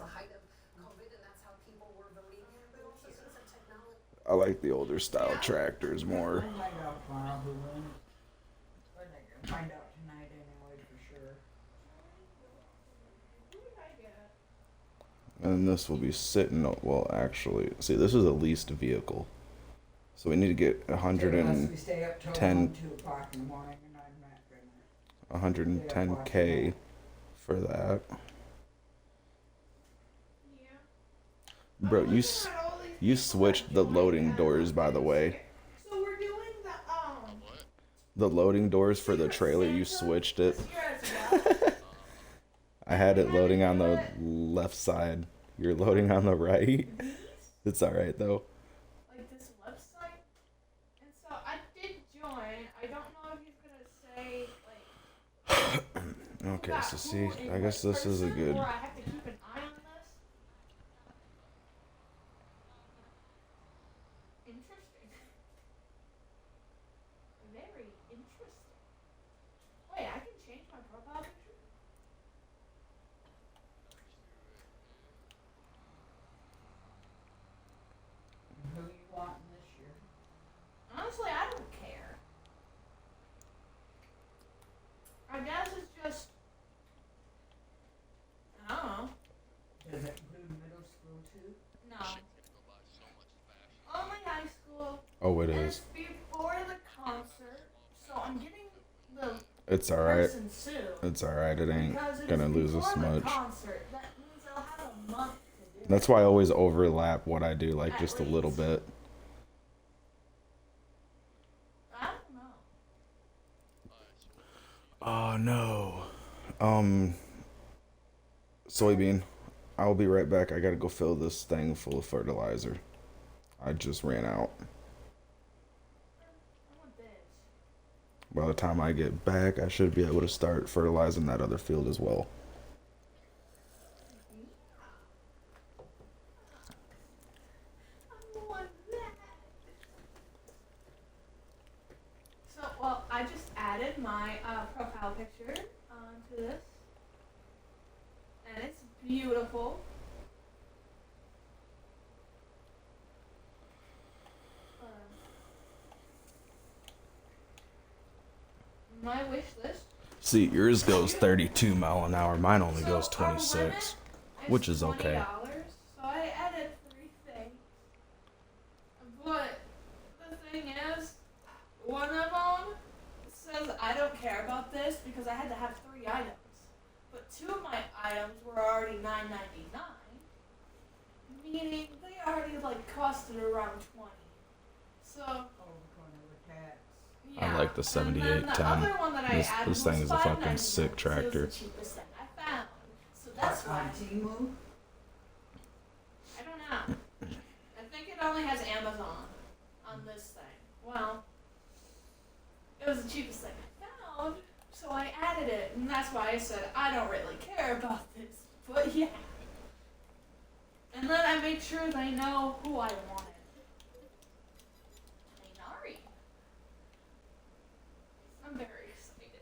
Speaker 2: I like the older style tractors more.
Speaker 4: Find out tomorrow who wins. I think I'll find out tonight anyway for sure.
Speaker 2: And this will be sitting, well, actually, see, this is a leased vehicle. So we need to get
Speaker 4: Unless we stay up till
Speaker 2: 110,
Speaker 4: 2 o'clock in the morning and I'm not gonna.
Speaker 2: 110K for that. Bro, you switched the loading doors, by the way.
Speaker 4: So we're doing
Speaker 2: The loading doors for the trailer, you switched it. I had it loading on the left side. You're loading on the right. It's alright though.
Speaker 4: like this website. And so I did join. I don't know if he's gonna say like
Speaker 2: Okay, so see, I guess this is a good.
Speaker 4: or I have to keep an eye on this. Interesting. Very interesting. Wait, I can change my profile picture? Who you want this year? Honestly, I don't care. I guess it's just, I don't know. Does it include middle school too? No. Only high school.
Speaker 2: Oh, it
Speaker 4: and
Speaker 2: is.
Speaker 4: it's before the concert, so I'm getting the
Speaker 2: It's alright.
Speaker 4: person soon.
Speaker 2: It's alright. It ain't
Speaker 4: Because it
Speaker 2: gonna
Speaker 4: is
Speaker 2: lose us
Speaker 4: before the
Speaker 2: much.
Speaker 4: concert. That means I'll have a month to do
Speaker 2: That's why I always overlap what I do, like
Speaker 4: At
Speaker 2: just a little
Speaker 4: least.
Speaker 2: bit.
Speaker 4: I don't know.
Speaker 2: Oh no. Soybean. I'll be right back. I gotta go fill this thing full of fertilizer. I just ran out.
Speaker 4: I want this.
Speaker 2: By the time I get back, I should be able to start fertilizing that other field as well.
Speaker 4: I want that. So, well, I just added my profile picture onto this. And it's beautiful. My wish list.
Speaker 2: See, yours goes 32 mile an hour. Mine only goes 26, which is okay.
Speaker 4: $20, so I added 3 things. But the thing is, one of them says I don't care about this because I had to have 3 items. But 2 of my items were already $9.99, meaning they already like costed around 20. So.
Speaker 2: I like the
Speaker 4: And then the
Speaker 2: 7810.
Speaker 4: other one that I
Speaker 2: This
Speaker 4: added
Speaker 2: thing
Speaker 4: was
Speaker 2: is a fucking
Speaker 4: $5.99,
Speaker 2: sick
Speaker 4: so it
Speaker 2: tractor.
Speaker 4: was the cheapest thing I found. So that's why. I don't know. I think it only has Amazon on this thing. Well, it was the cheapest thing I found, so I added it, and that's why I said I don't really care about this. But yeah. And then I made sure they know who I wanted. Minari. I'm very excited.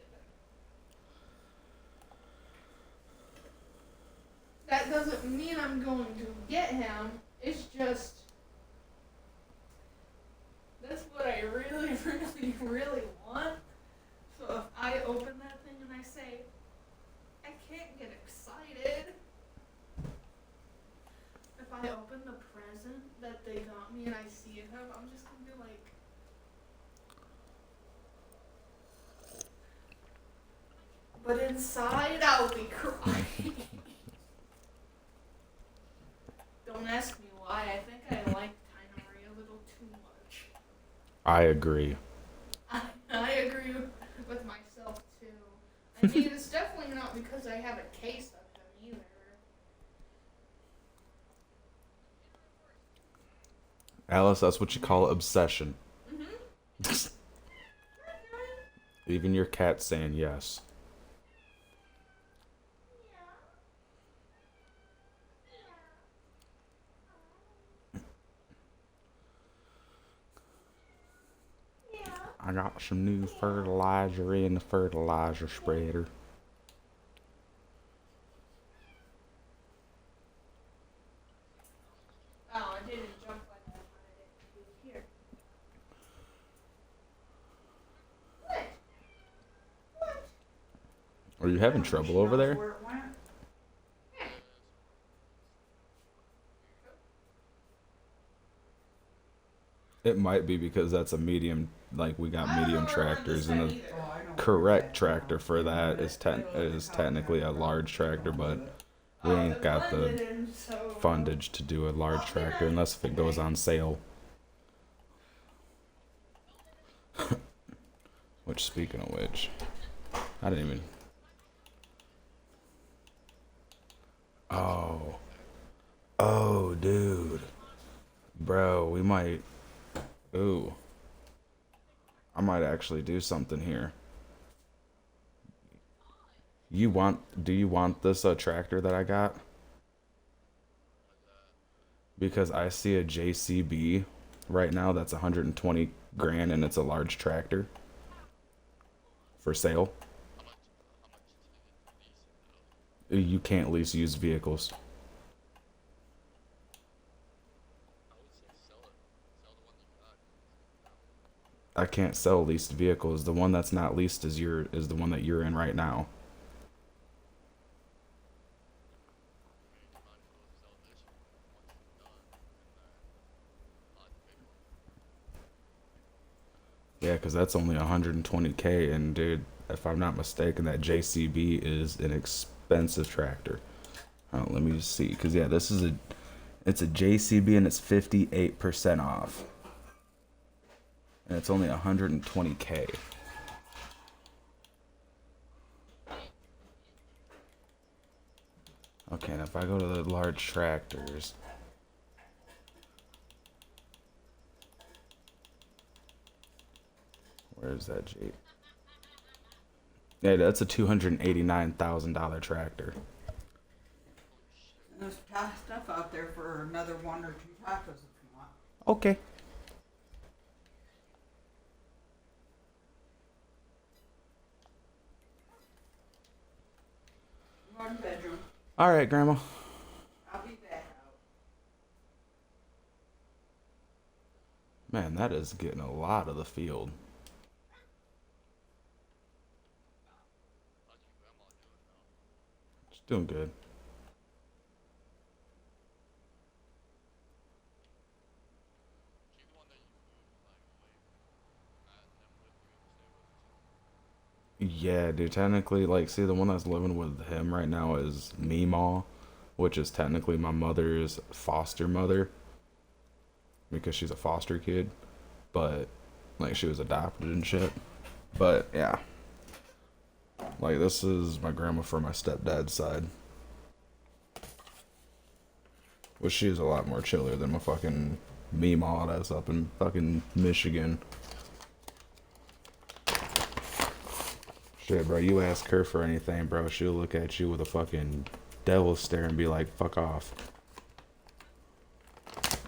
Speaker 4: That doesn't mean I'm going to get him. It's just that's what I really, really, really want. So if I open that thing and I say, I can't get excited. If I open the present that they got me and I see him, I'm just gonna be like, but inside I'll be crying. Don't ask me why. I think I like Tina Marie a little too much.
Speaker 2: I agree.
Speaker 4: I agree with myself too. I mean, it's definitely not because I have a case of him either.
Speaker 2: Alice, that's what you call obsession.
Speaker 4: Mm-hmm.
Speaker 2: Even your cat's saying yes. I got some new fertilizer in the fertilizer spreader.
Speaker 4: Oh, I didn't jump like I wanted it to.
Speaker 2: Are you having trouble over there?
Speaker 4: Where it went?
Speaker 2: It might be because that's a medium, like we got medium tractors, and the correct tractor for that is technically a large tractor, but we ain't got the fundage to do a large tractor unless if it goes on sale. Which, speaking of which, I didn't even. Oh, dude, bro, we might. Ooh, I might actually do something here. Do you want this tractor that I got? Because I see a JCB right now that's 120 grand and it's a large tractor for sale. You can't lease used vehicles. I can't sell leased vehicles. The one that's not leased is the one that you're in right now. Yeah, because that's only 120K, and dude, if I'm not mistaken, that JCB is an expensive tractor. Oh, let me just see, because yeah, it's a JCB and it's 58% off. And it's only 120K. Okay, and if I go to the large tractors, where's that Jeep? Yeah, that's a $289,000 tractor.
Speaker 4: There's stuff out there for another 1 or 2 tacos if you want.
Speaker 2: Okay.
Speaker 4: One bedroom.
Speaker 2: All right, Grandma.
Speaker 4: I'll be back out.
Speaker 2: Man, that is getting a lot of the field. It's doing good. Yeah, dude, technically, like, see, the one that's living with him right now is Meemaw, which is technically my mother's foster mother, because she's a foster kid, but, like, she was adopted and shit. But, yeah. Like, this is my grandma from my stepdad's side. Which she is a lot more chiller than my fucking Meemaw that's up in fucking Michigan. Shit, bro, you ask her for anything, bro, she'll look at you with a fucking devil stare and be like, fuck off.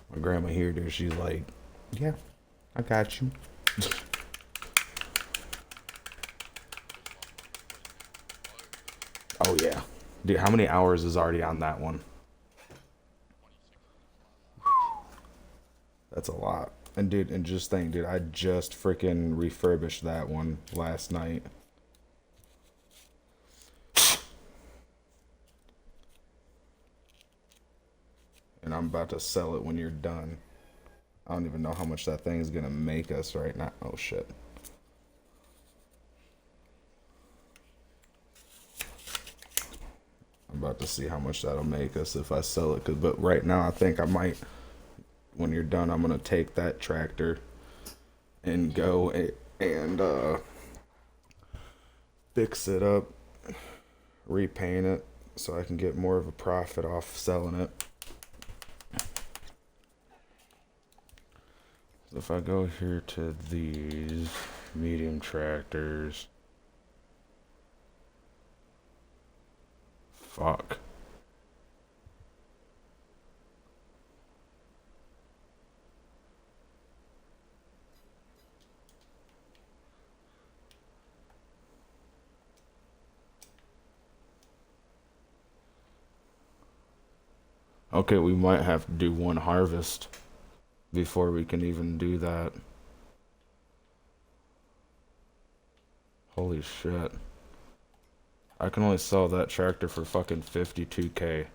Speaker 2: My grandma here, dude, she's like, yeah, I got you. Oh, yeah. Dude, how many hours is already on that one? That's a lot. And, dude, and just think, dude, I just freaking refurbished that one last night. And I'm about to sell it when you're done. I don't even know how much that thing is gonna make us right now. Oh shit. I'm about to see how much that'll make us if I sell it. But right now I think I might, when you're done, I'm gonna take that tractor and go and fix it up, repaint it, so I can get more of a profit off selling it. If I go here to these medium tractors, fuck. Okay, we might have to do one harvest before we can even do that. Holy shit. I can only sell that tractor for fucking 52K.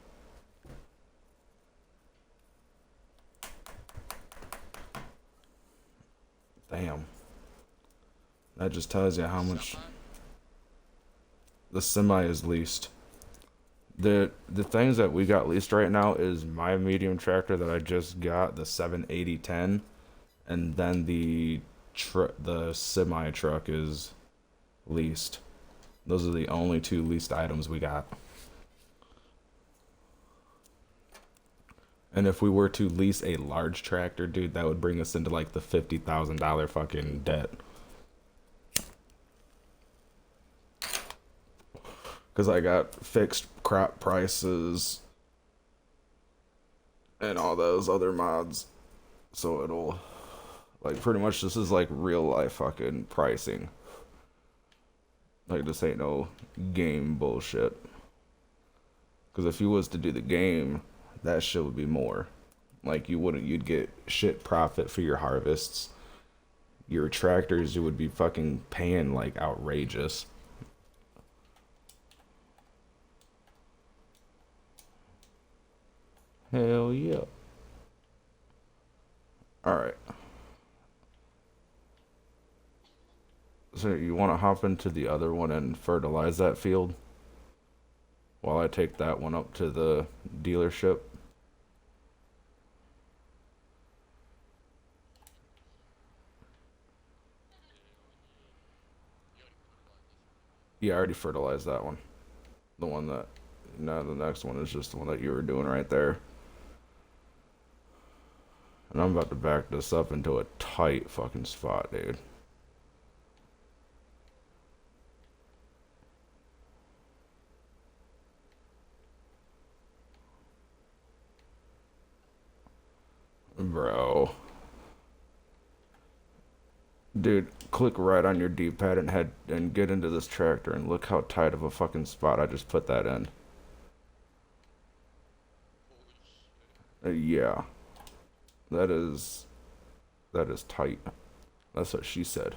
Speaker 2: Damn. That just tells you how much the semi is leased. The things that we got leased right now is my medium tractor that I just got, the 78010, and then the semi truck is leased. Those are the only two leased items we got. And if we were to lease a large tractor, dude, that would bring us into like the $50,000 fucking debt. Because I got fixed crop prices and all those other mods. So it'll, like, pretty much this is like real life fucking pricing. Like, this ain't no game bullshit. Because if you was to do the game, that shit would be more. Like, you'd get shit profit for your harvests. Your tractors, you would be fucking paying like outrageous. Hell yeah. Alright. So you want to hop into the other one and fertilize that field? While I take that one up to the dealership. Yeah, I already fertilized that one. The one that... Now the next one is just the one that you were doing right there. And I'm about to back this up into a tight fucking spot, dude. Bro. Dude, click right on your D-pad and head and get into this tractor and look how tight of a fucking spot I just put that in. Yeah. That is tight. That's what she said.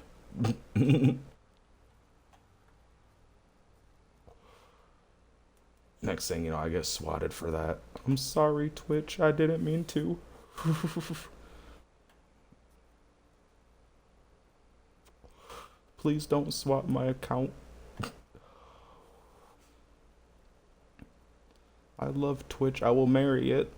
Speaker 2: Next thing you know, I get swatted for that. I'm sorry, Twitch. I didn't mean to. Please don't swap my account. I love Twitch. I will marry it.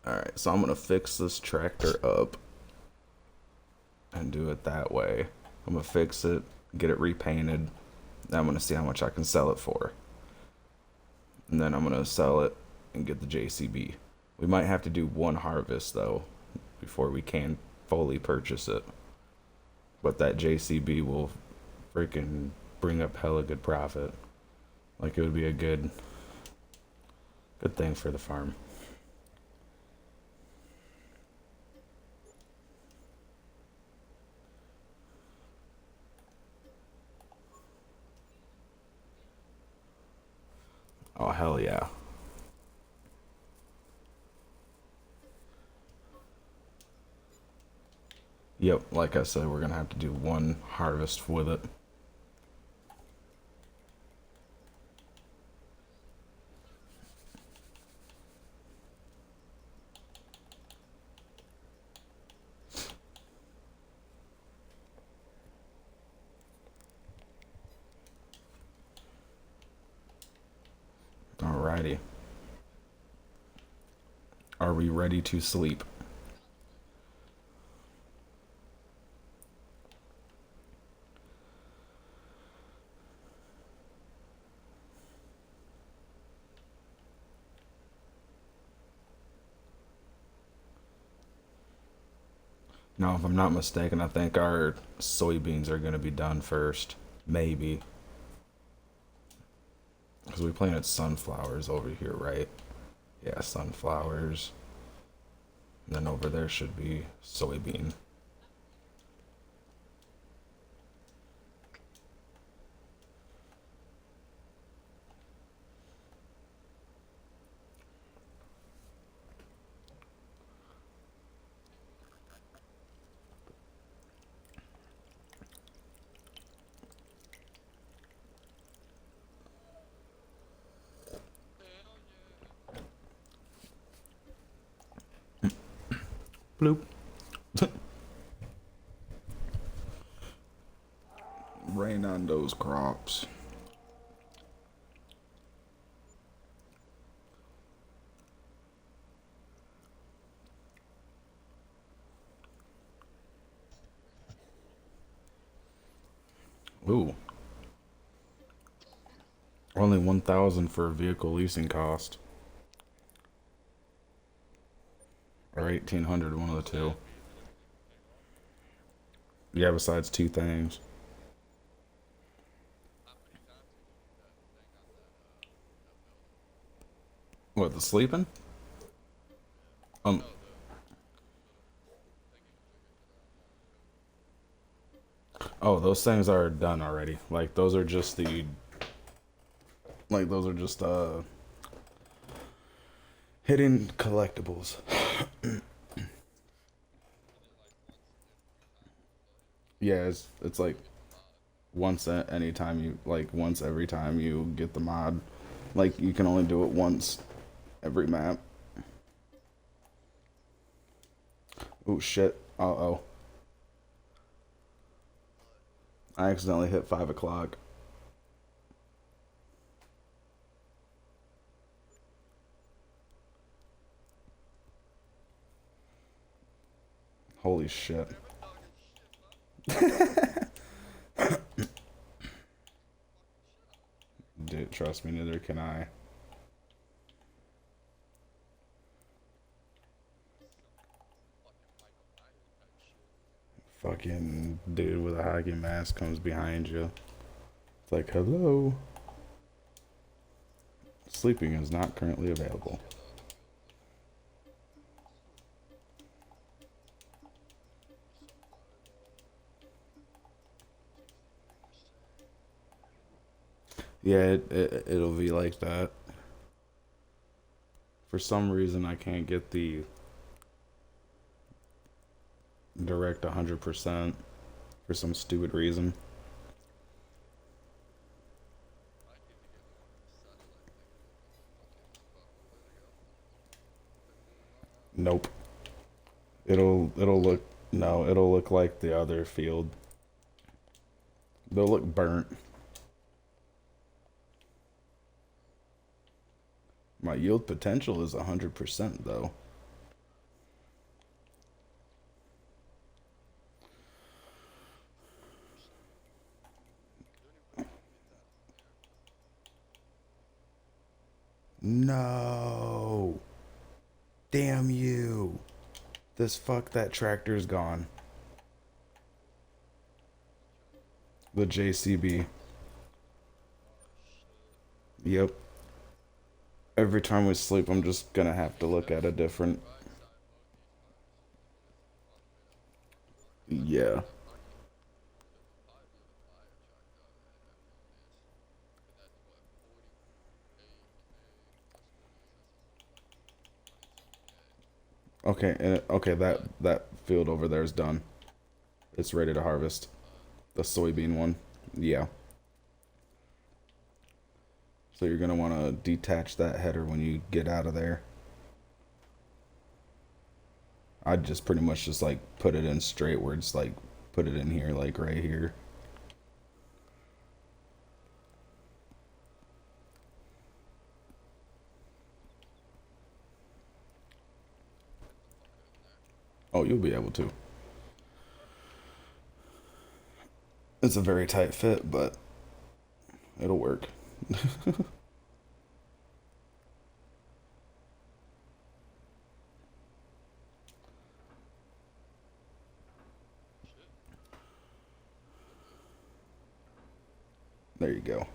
Speaker 2: Alright, so I'm gonna fix this tractor up and do it that way. I'm gonna fix it, get it repainted, then I'm gonna see how much I can sell it for. And then I'm gonna sell it and get the JCB. We might have to do one harvest though before we can fully purchase it. But that JCB will freaking bring up hella good profit. Like, it would be a good thing for the farm. Oh, hell yeah. Yep, like I said, we're gonna have to do one harvest with it. Alrighty. Are we ready to sleep? Now, if I'm not mistaken, I think our soybeans are going to be done first. Maybe. Because we planted sunflowers over here, right? Yeah, sunflowers. Then over there should be soybean. Bloop. Rain on those crops. Ooh. Only 1,000 for a vehicle leasing cost. Or 1,800, one of the two. Yeah, besides two things. What, the sleeping? Oh, those things are done already. Like those are just the hidden collectibles. Yeah, it's like once at any time you once every time you get the mod. Like you can only do it once every map. Oh shit. Uh-oh. I accidentally hit 5 o'clock. Holy shit. Dude, trust me, neither can I. Fucking dude with a hockey mask comes behind you. It's like, hello. Sleeping is not currently available. Yeah, it'll be like that. For some reason, I can't get the direct 100% for some stupid reason. Nope. It'll look like the other field. They'll look burnt. My yield potential is 100% though. No. Damn you. That tractor's gone. The JCB. Yep. Every time we sleep, I'm just gonna have to look at a different... Yeah. Okay, that field over there is done. It's ready to harvest. The soybean one. Yeah. So you're gonna want to detach that header when you get out of there. I'd just pretty much just like put it in straight where it's like put it in here, like right here. Oh, you'll be able to. It's a very tight fit, but it'll work. There you go.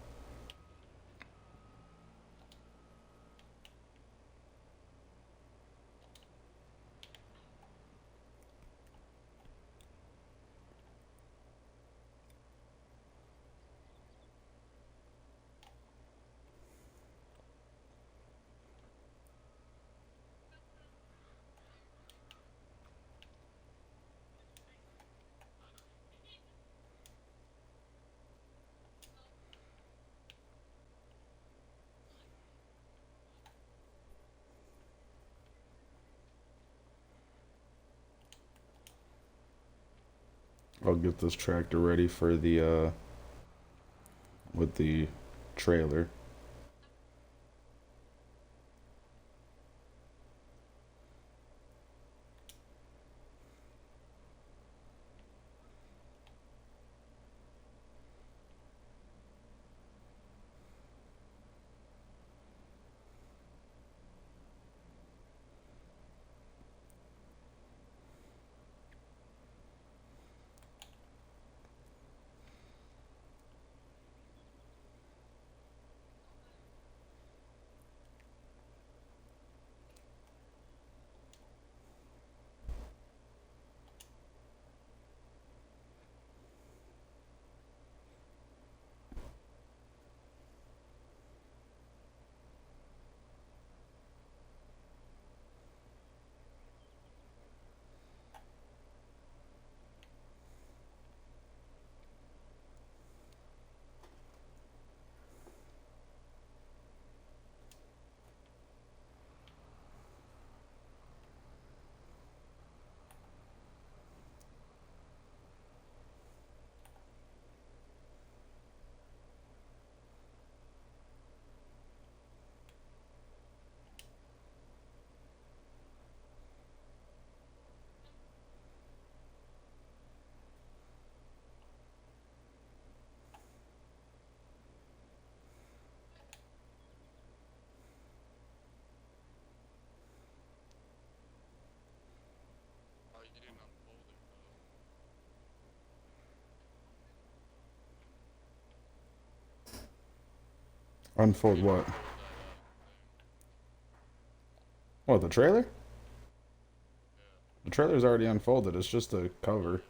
Speaker 2: I'll get this tractor ready for the with the trailer. Unfold what? What, the trailer? The trailer's already unfolded. It's just a cover.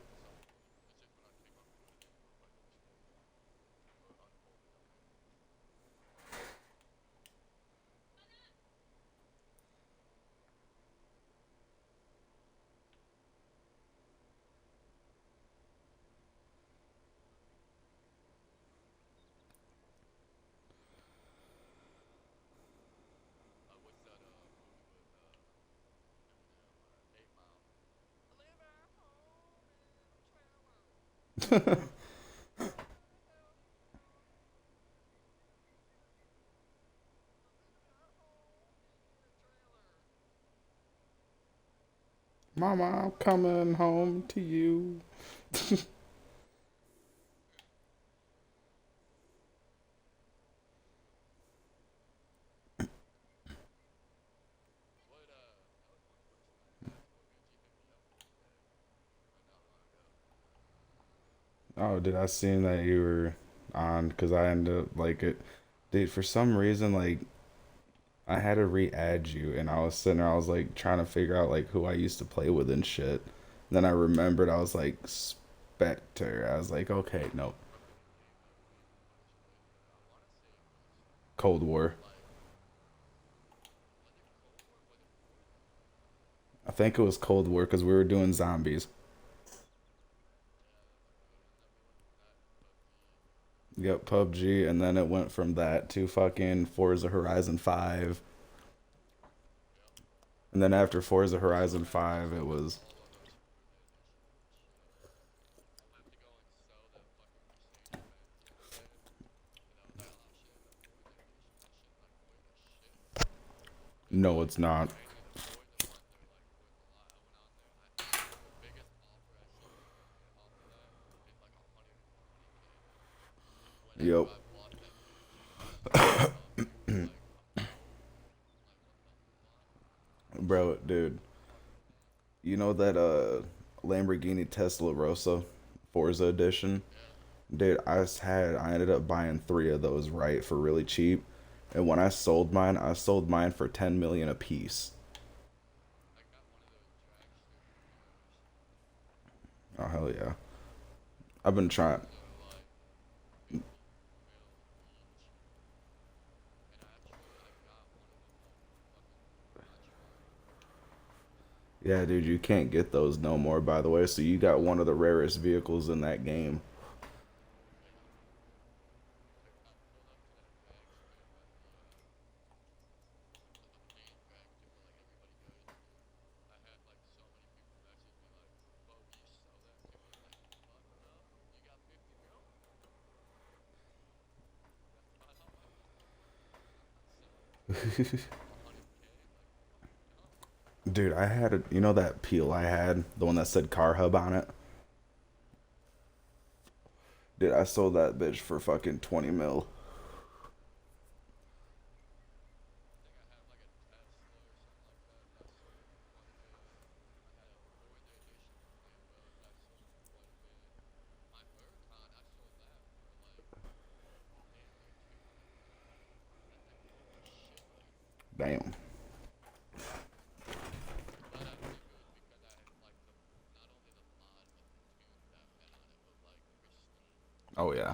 Speaker 2: Mama, I'm coming home to you. Oh, did I seen that you were on? Because I ended up like it. Dude, for some reason, like I had to re-add you, and I was sitting there, I was like trying to figure out like who I used to play with and shit. Then I remembered I was like Spectre. I was like, okay, nope. Cold War. I think it was Cold War because we were doing zombies. Yep, PUBG, and then it went from that to fucking Forza Horizon 5. And then after Forza Horizon 5, it was no, it's not. Yep. Bro, dude, you know that Lamborghini Tesla Rosa Forza edition? Dude, I ended up buying 3 of those right for really cheap. And when I sold mine for 10 million a piece. Oh hell yeah. I've been trying. Yeah, dude, you can't get those no more, by the way. So you got one of the rarest vehicles in that game. Dude, I had a, you know that peel I had, the one that said Car Hub on it? Dude, I sold that bitch for fucking 20 mil. Damn. Oh yeah.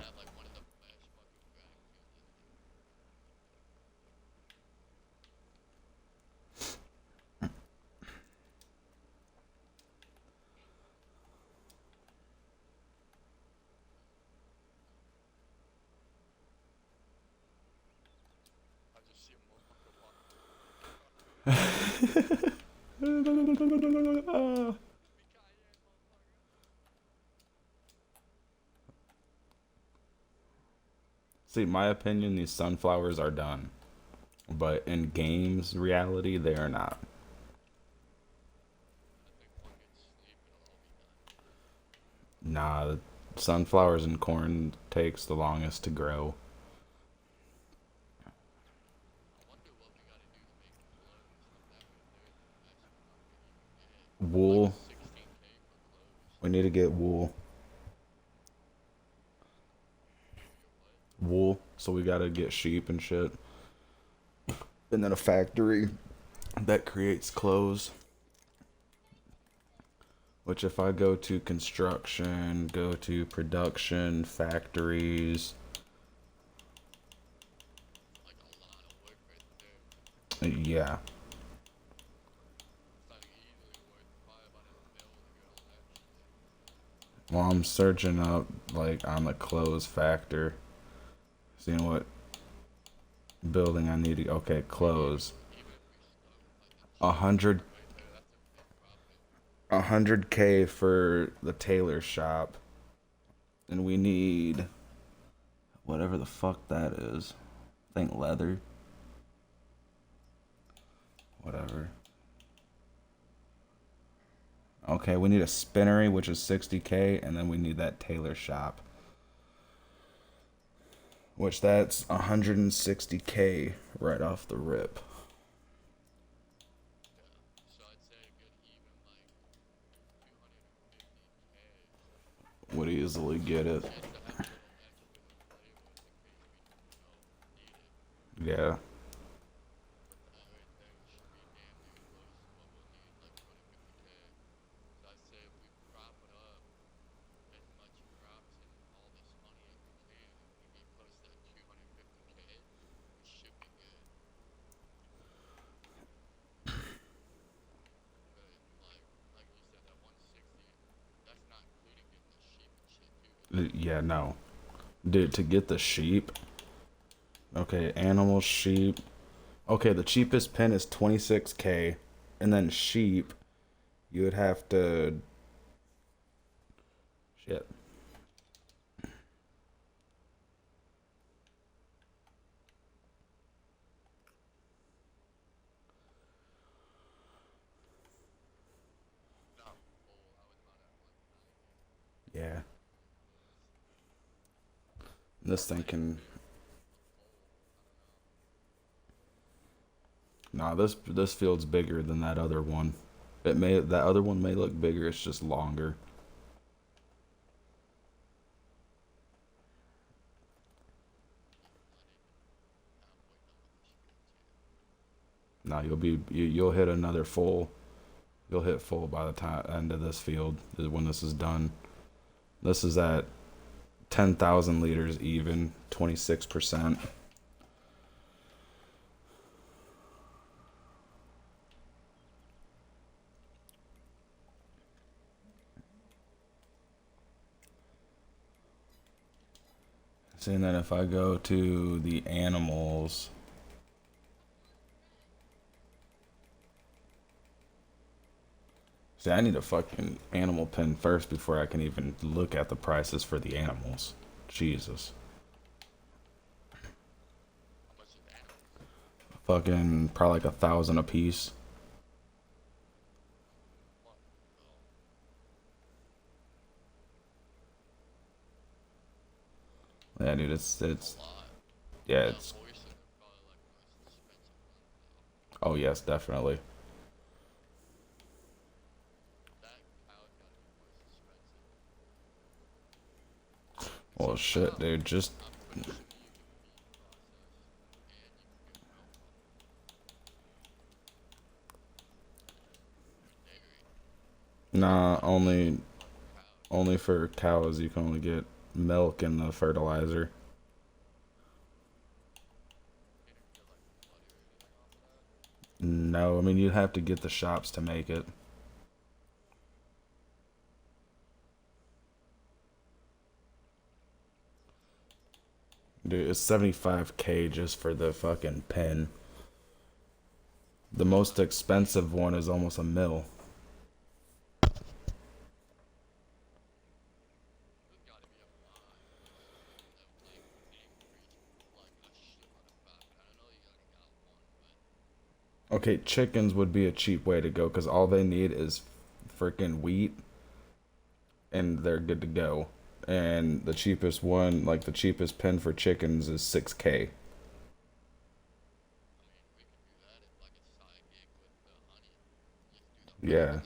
Speaker 2: See, my opinion, these sunflowers are done. But in games reality, they are not. Nah, sunflowers and corn takes the longest to grow. Wool. We need to get wool. Wool. So we gotta get sheep and shit. And then a factory that creates clothes. Which if I go to construction, go to production, factories. Yeah. Well, I'm searching up like on the clothes factor. Seeing what building I need to, okay, clothes. 100K for the tailor shop. And we need whatever the fuck that is. I think leather. Whatever. Okay, we need a spinnery, which is 60K, and then we need that tailor shop. Which that's 160K right off the rip. Would easily get it. Yeah. Yeah, no. Dude, to get the sheep. Okay, animal, sheep. Okay, the cheapest pin is 26K. And then sheep, you would have to... Shit. Yeah. This thing can... Nah, this field's bigger than that other one. That other one may look bigger, it's just longer. Nah, you'll hit another full. You'll hit full by the time end of this field when this is done. This is at 10,000 liters even, 26%. And then if I go to the animals, see, I need a fucking animal pen first before I can even look at the prices for the animals. Jesus. Fucking probably like 1,000 a piece. Yeah, dude, it's yeah, it's. Oh yes, definitely. Well, shit, dude, just. Nah, only for cows you can only get milk and the fertilizer. No, I mean you'd have to get the shops to make it. Dude, it's 75K just for the fucking pen. The most expensive one is almost a mil. Okay, chickens would be a cheap way to go because all they need is freaking wheat and they're good to go. And the cheapest one, like the cheapest pen for chickens is 6K. Yeah.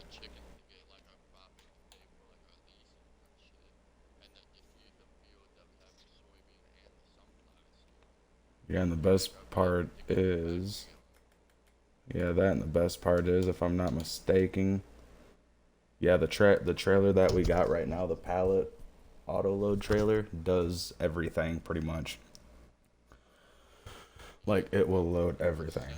Speaker 2: Yeah, and the best part is, yeah, that and the best part is, if I'm not mistaken, yeah, the trailer that we got right now, the pallet auto load trailer, does everything pretty much. Like it will load everything.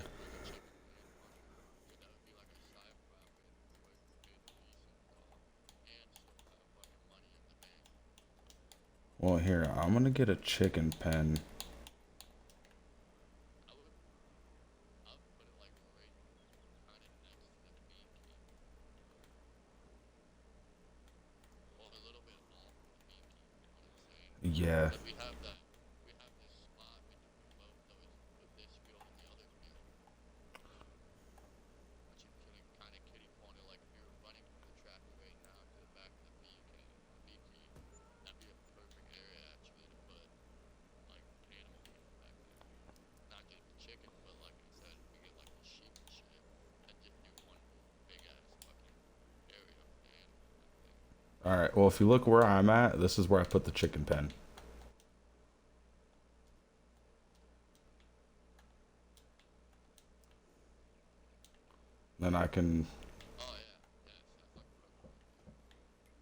Speaker 2: Well, here, I'm gonna get a chicken pen. Yeah. Alright, well, if you look where I'm at, this is where I put the chicken pen. Then I can...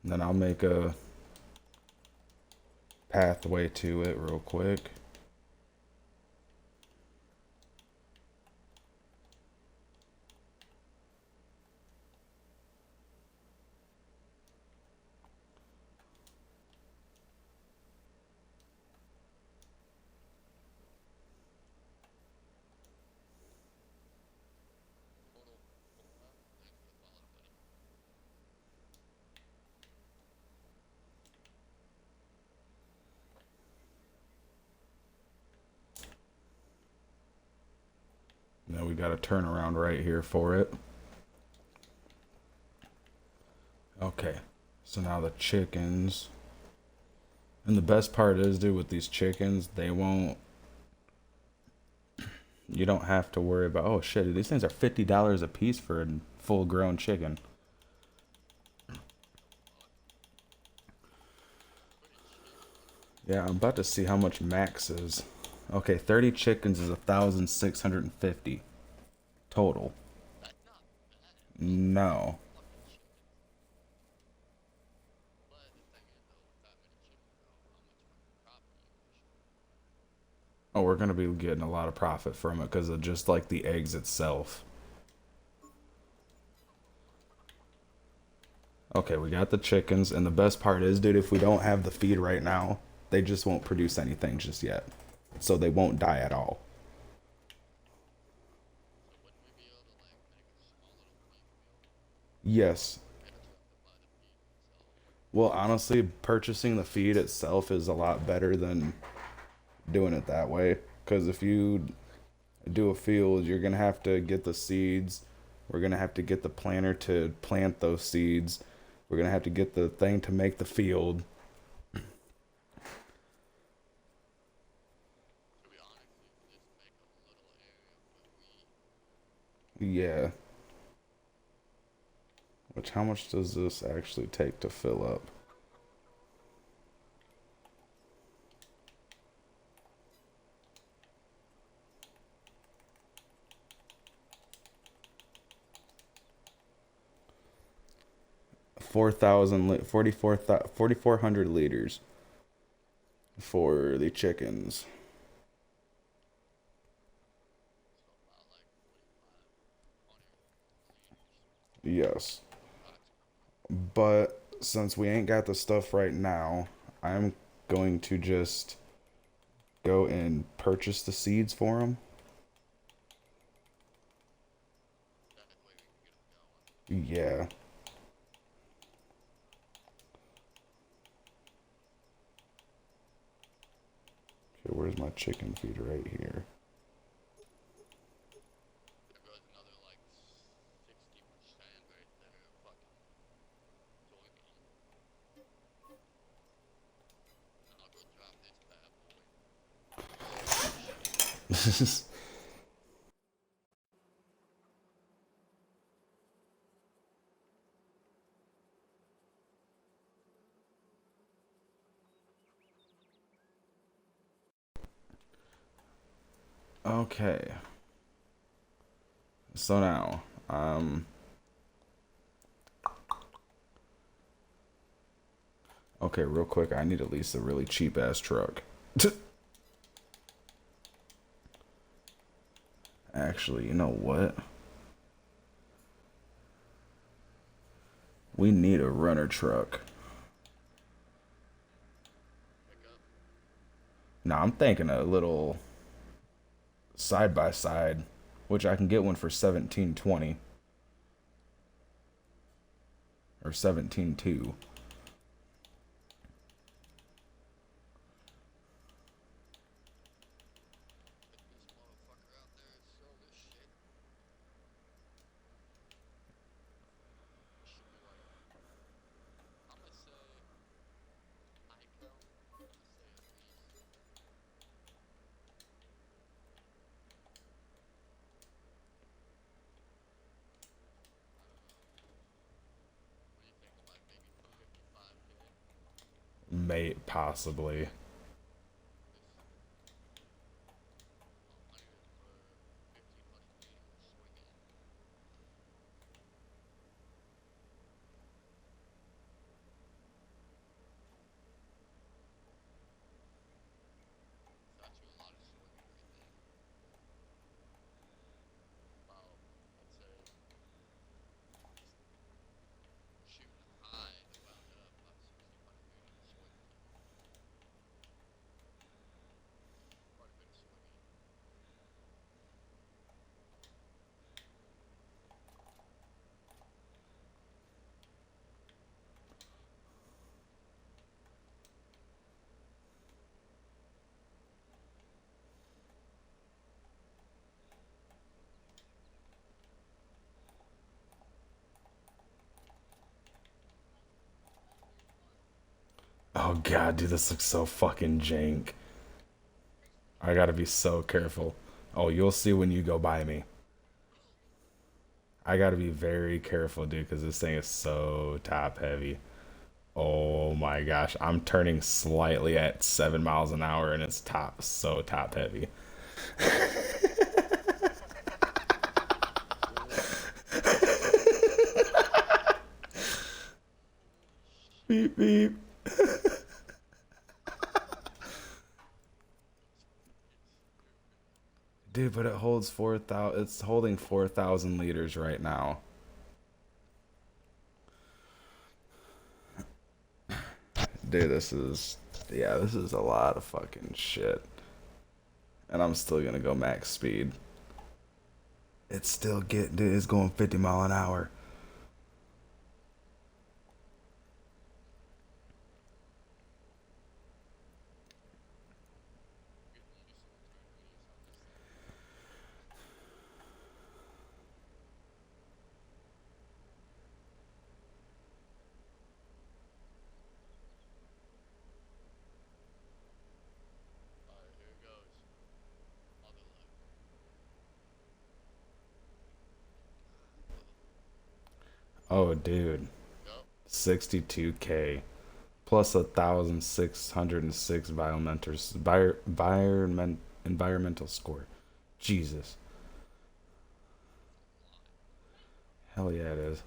Speaker 2: Then I'll make a pathway to it real quick. Now we got a turnaround right here for it. Okay, so now the chickens. And the best part is, dude, with these chickens, they won't... You don't have to worry about, oh shit, dude, these things are $50 a piece for a full grown chicken. Yeah, I'm about to see how much max is. Okay, 30 chickens is 1,650 total. No. Oh, we're gonna be getting a lot of profit from it because of just like the eggs itself. Okay, we got the chickens, and the best part is, dude, if we don't have the feed right now, they just won't produce anything just yet. So they won't die at all. Yes. Well, honestly, purchasing the feed itself is a lot better than doing it that way. Because if you do a field, you're gonna have to get the seeds. We're gonna have to get the planter to plant those seeds. We're gonna have to get the thing to make the field. Yeah. Which, how much does this actually take to fill up? Forty-four 4,400 liters for the chickens. Yes. But since we ain't got the stuff right now, I'm going to just go and purchase the seeds for them. Yeah. Okay, where's my chicken feed? Right here. Okay. So now, okay, real quick, I need at least a really cheap ass truck. Actually, you know what? We need a runner truck. Now, I'm thinking a little side by side, which I can get one for 1720 or 17.2. May possibly. Oh god, dude, this looks so fucking jank. I gotta be so careful. Oh, you'll see when you go by me. I gotta be very careful, dude, because this thing is so top heavy. Oh my gosh, I'm turning slightly at 7 miles an hour and it's so top heavy. Beep beep. Dude, but it holds 4,000. It's holding 4,000 liters right now. Dude, this is a lot of fucking shit. And I'm still gonna go max speed. It's going 50 mile an hour. Oh, dude. 62K. Plus 1,606 environmental score. Jesus. Hell yeah, it is.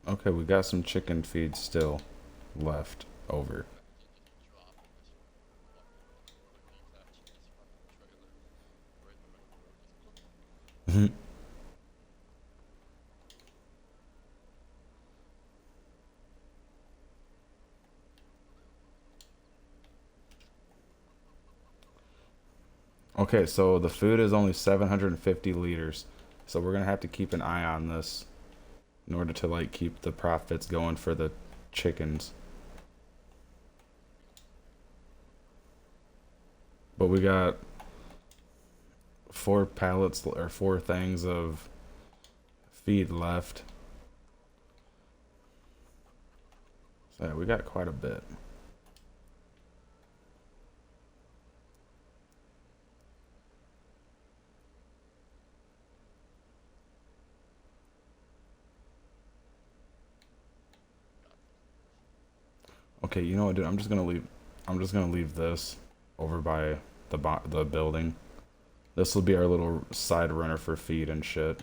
Speaker 2: Okay, we got some chicken feed still left over. Okay, so the food is only 750 liters. So we're gonna have to keep an eye on this in order to like keep the profits going for the chickens. But we got 4 pallets or 4 things of feed left. So yeah, we got quite a bit. Okay, you know what, dude? I'm just gonna leave this over by the building. This will be our little side runner for feed and shit.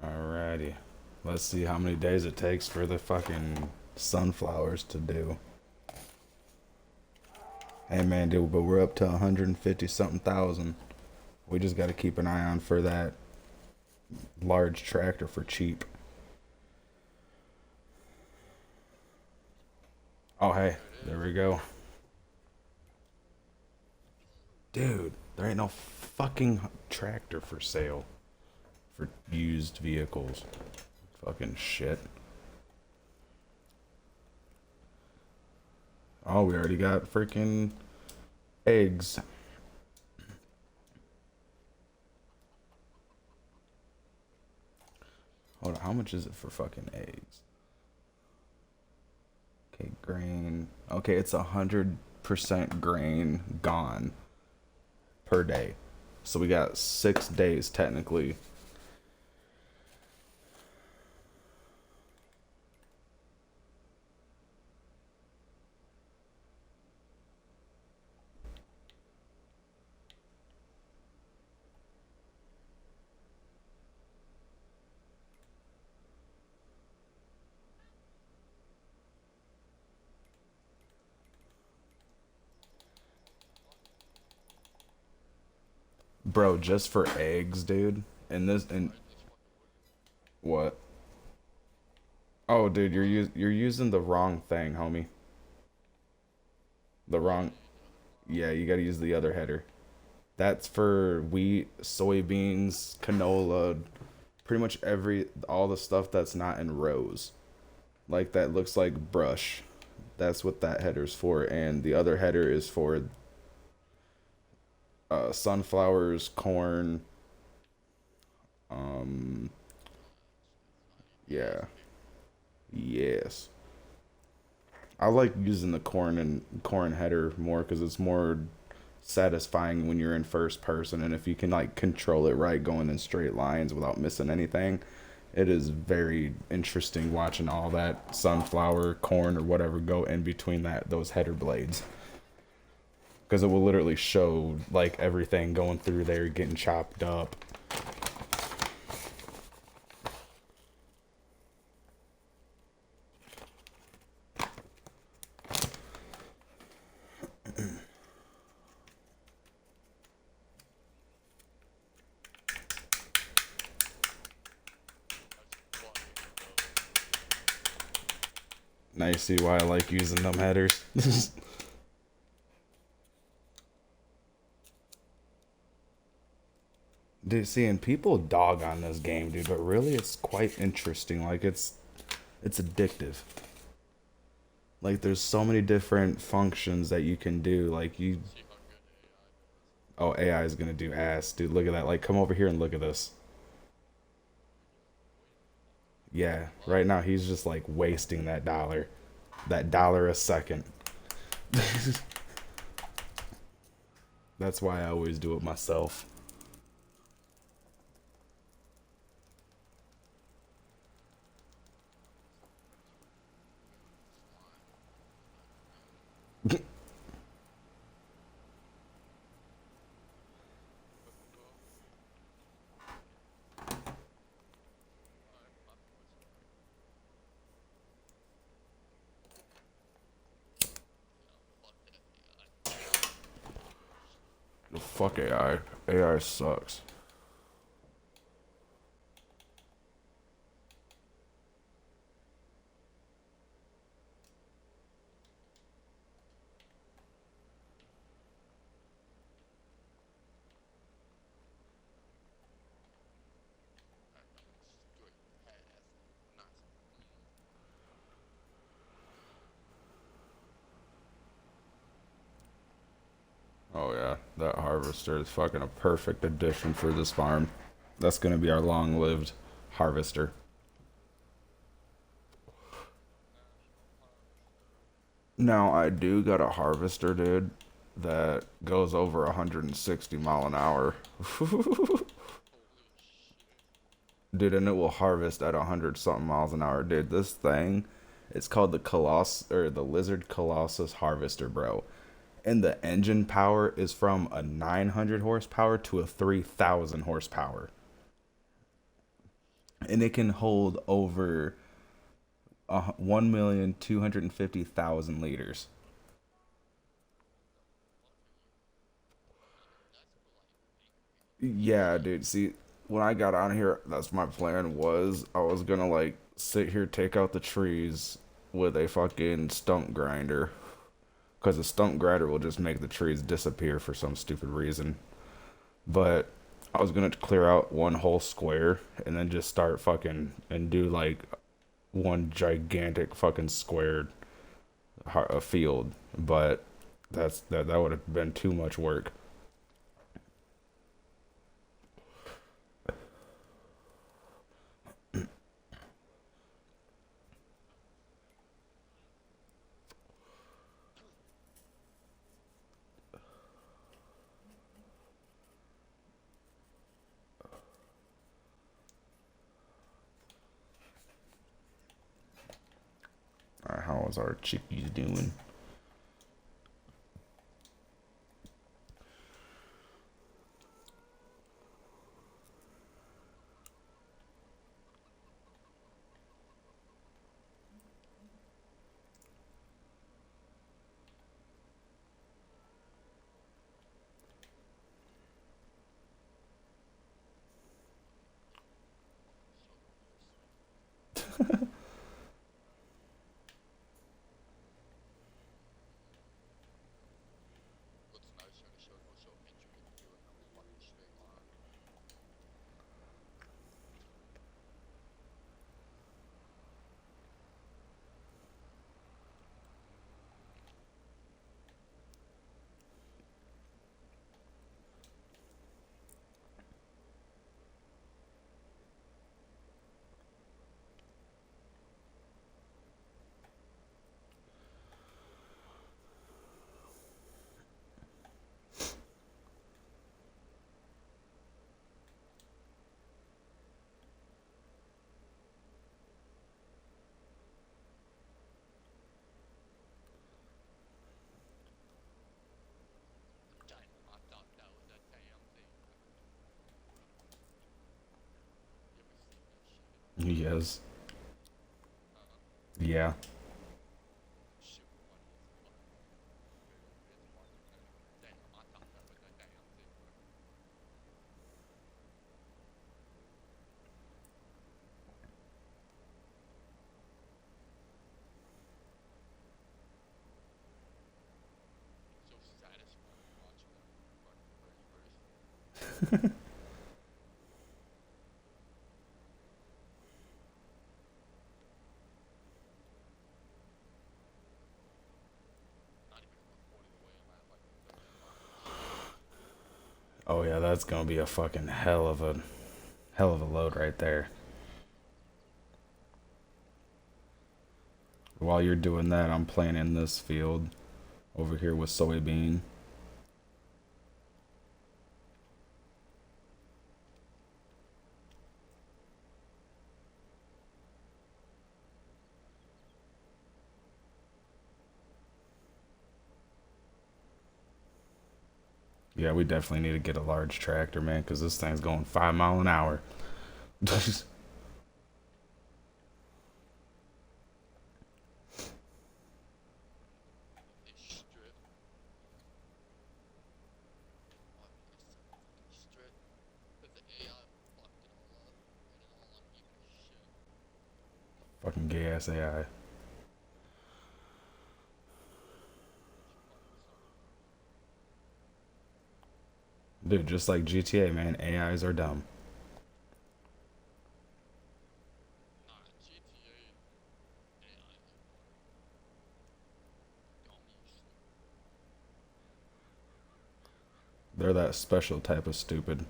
Speaker 2: Alrighty. Let's see how many days it takes for the fucking sunflowers to do. Hey man, dude, but we're up to 150 something thousand. We just got to keep an eye on for that large tractor for cheap. Oh, hey, there we go. Dude, there ain't no fucking tractor for sale for used vehicles. Fucking shit. Oh, we already got freaking eggs. Hold on, how much is it for fucking eggs? Okay, grain. Okay, it's 100% grain gone per day. So we got 6 days technically. Bro, just for eggs, dude. And what? Oh, dude, you're using the wrong thing, homie. The wrong. Yeah, you gotta use the other header. That's for wheat, soybeans, canola, pretty much all the stuff that's not in rows. Like that looks like brush. That's what that header's for. And the other header is for sunflowers, corn, yeah. Yes. I like using the corn header more because it's more satisfying when you're in first person, and if you can like control it right, going in straight lines without missing anything, it is very interesting watching all that sunflower, corn, or whatever go in between those header blades. Because it will literally show like everything going through there getting chopped up. Now you see why I like using them headers. Dude, seeing people dog on this game, dude, but really it's quite interesting. Like it's addictive. Like there's so many different functions that you can do. Oh, AI is gonna do ass, dude. Look at that. Like, come over here and look at this. Yeah, right now he's just like wasting that dollar a second. That's why I always do it myself. Fuck AI. AI sucks. Oh yeah, that harvester is fucking a perfect addition for this farm. That's gonna be our long-lived harvester. Now I do got a harvester, dude, that goes over 160 mile an hour. Dude, and it will harvest at 100 something miles an hour. Dude, this thing, it's called the Lizard Colossus Harvester, bro. And the engine power is from a 900 horsepower to a 3,000 horsepower. And it can hold over 1,250,000 liters. Yeah, dude. See, when I got on here, that's my plan was I was gonna like sit here, take out the trees with a fucking stump grinder. Because a stump grinder will just make the trees disappear for some stupid reason. But I was gonna clear out one whole square and then just start fucking and do like one gigantic fucking squared a field. But that would have been too much work. Alright, how is our chickies doing? Yes. Yeah. Oh yeah, that's gonna be a fucking hell of a load right there. While you're doing that, I'm playing in this field over here with soybean. Yeah, we definitely need to get a large tractor, man, because this thing's going 5 miles an hour. Fucking gay ass AI. Dude, just like GTA, man, AIs are dumb. They're that special type of stupid.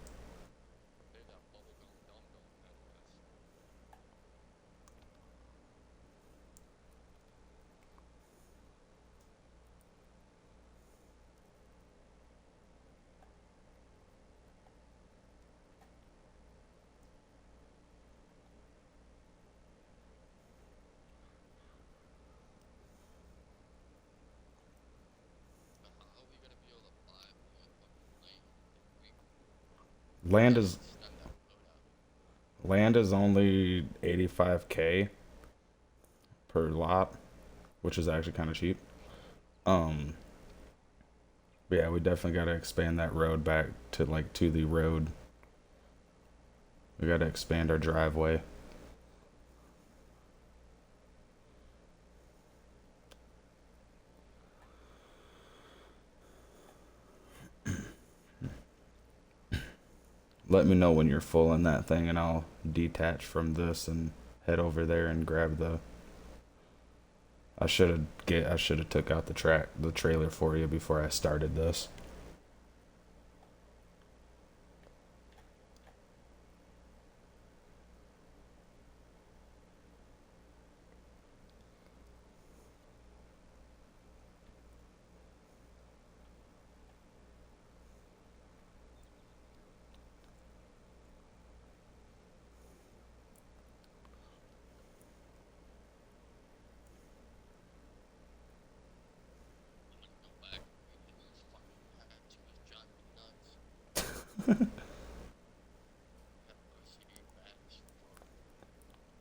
Speaker 2: Land is only 85K per lot, which is actually kind of cheap. But yeah, we definitely got to expand that road back to to the road. We got to expand our driveway. Let me know when you're full in that thing and I'll detach from this and head over there and grab the I should have took out the trailer for you before I started this.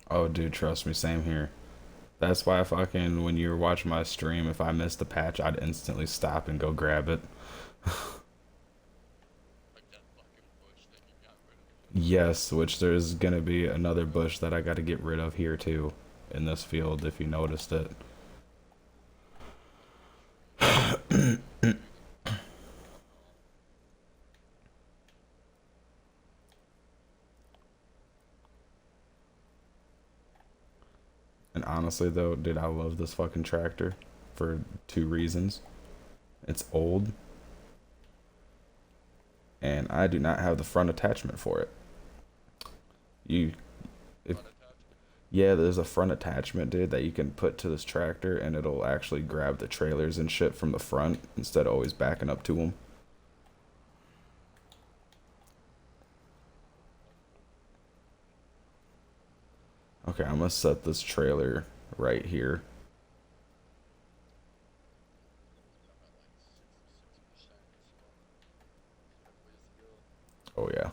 Speaker 2: Oh, dude, trust me, same here. That's why fucking when you were watching my stream, if I missed the patch, I'd instantly stop and go grab it. Yes, which there's gonna be another bush that I gotta get rid of here too, in this field, if you noticed it. And honestly though, dude, I love this fucking tractor for 2 reasons. It's old, and I do not have the front attachment for it. Yeah, there's a front attachment, dude, that you can put to this tractor, and it'll actually grab the trailers and shit from the front instead of always backing up to them. Okay, I'm gonna set this trailer right here. Oh yeah.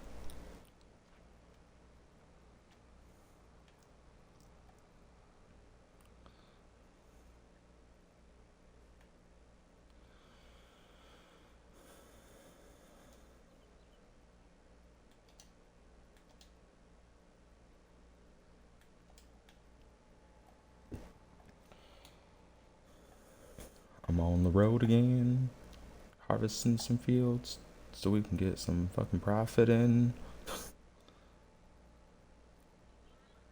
Speaker 2: I'm on the road again, harvesting some fields so we can get some fucking profit in.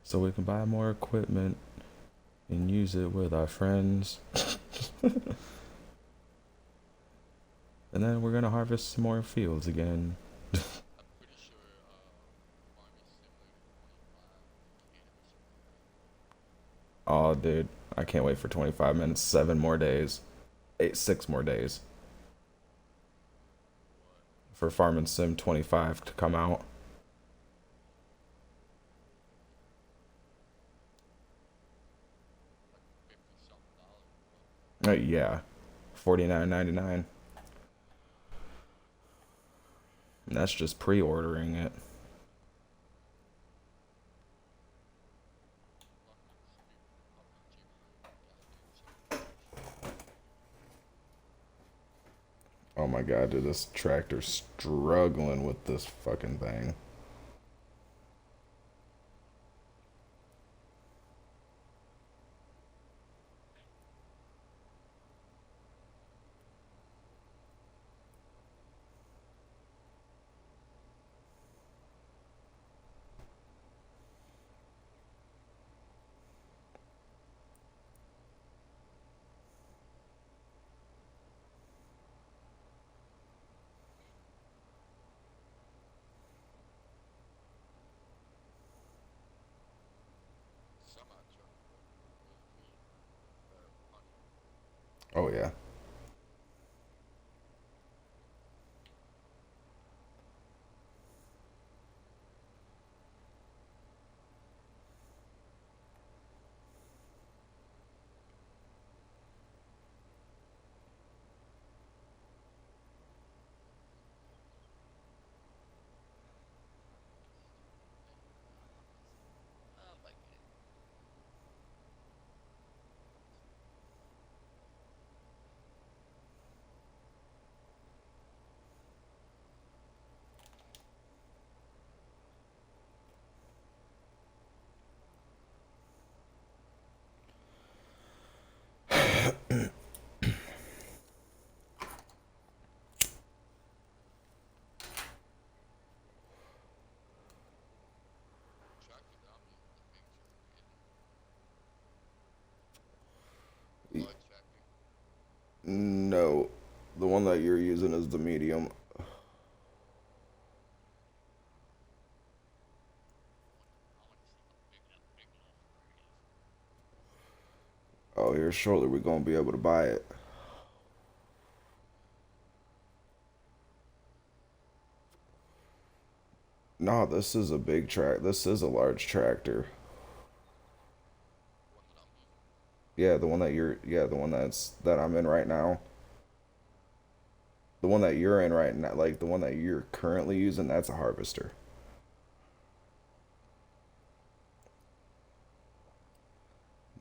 Speaker 2: So we can buy more equipment and use it with our friends. And then we're gonna harvest some more fields again. Oh, dude, I can't wait for 25 minutes. 7 more days. 6 more days. For Farming Sim 25 to come out. Yeah. $49.99. And that's just pre-ordering it. Oh my god, dude, this tractor's struggling with this fucking thing. Oh yeah. No, the one that you're using is the medium. Oh, here shortly we're gonna be able to buy it. No, this is a big track. This is a large tractor. Yeah, the one that the one that I'm in right now. The one that you're in right now, like the one that you're currently using, that's a harvester.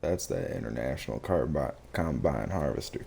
Speaker 2: That's the International Combine Harvester.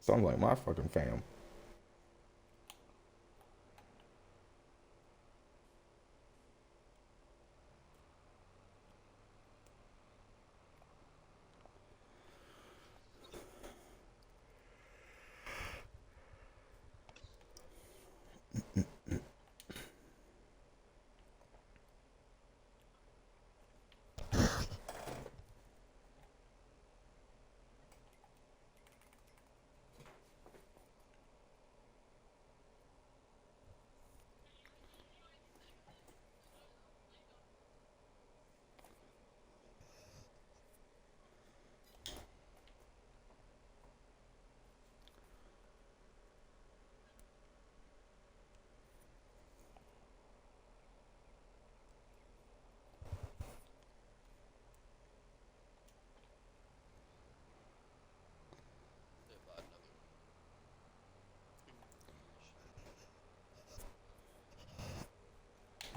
Speaker 2: Sounds like my fucking fam.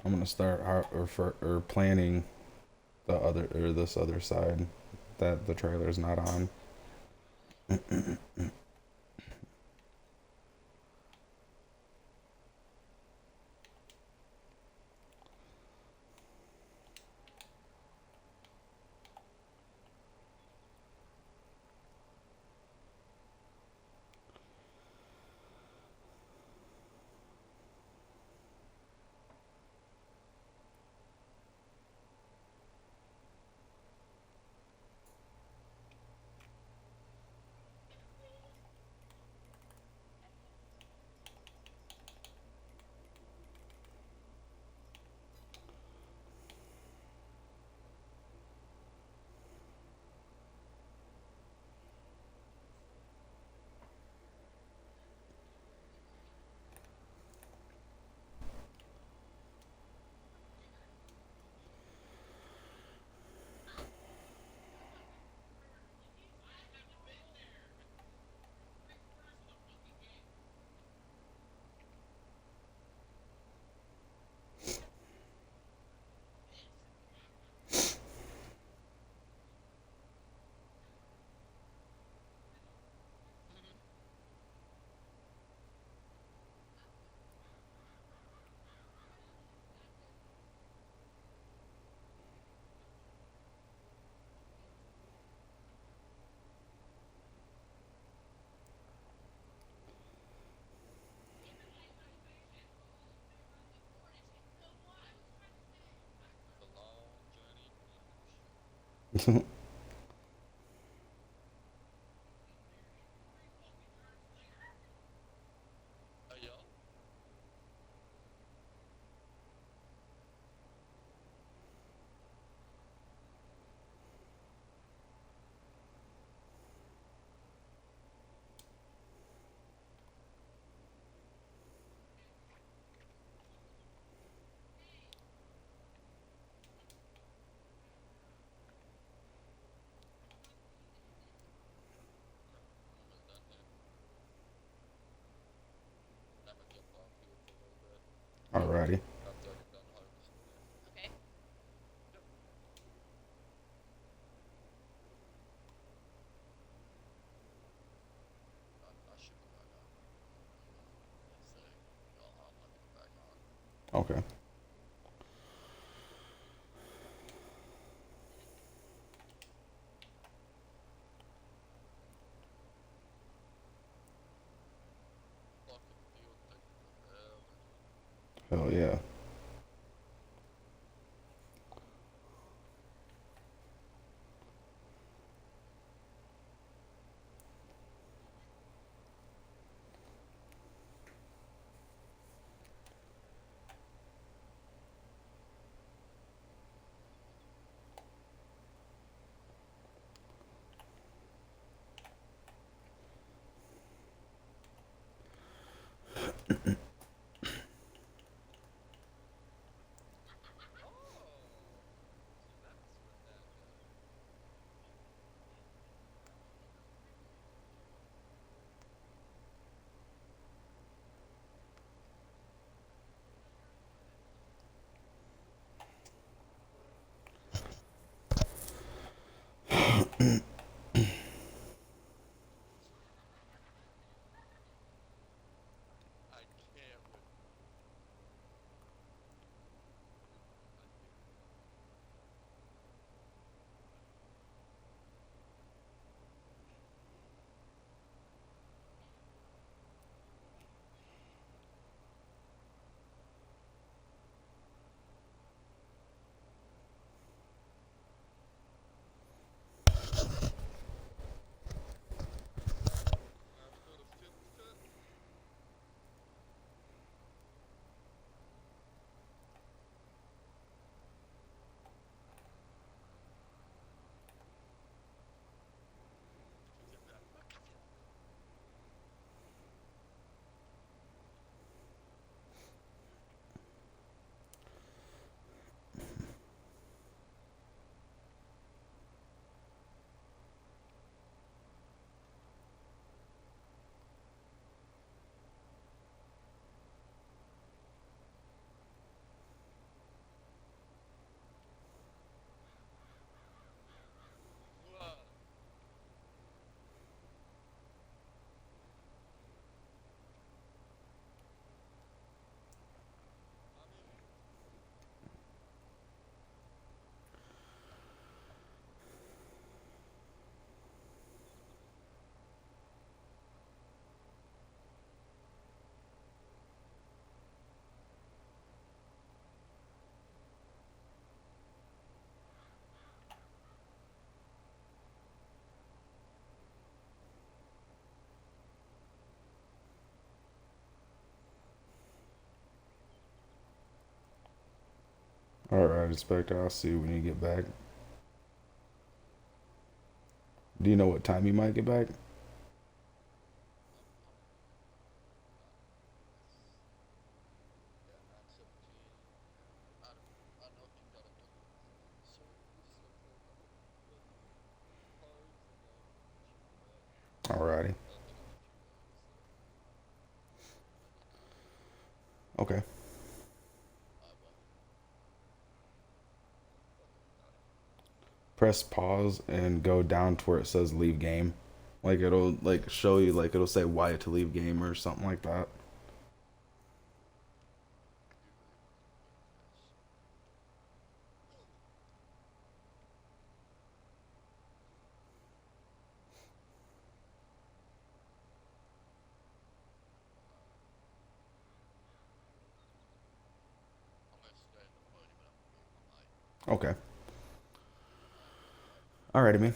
Speaker 2: I'm gonna start planning the other this other side that the trailer's not on. Alrighty. Okay. Hell yeah. Alright, Inspector, I'll see you when you get back. Do you know what time you might get back? Alrighty. Okay. Press pause and go down to where it says leave game. Like it'll like show you, like it'll say why to leave game or something like that. Okay. Alrighty, man.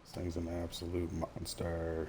Speaker 2: This thing's an absolute monster.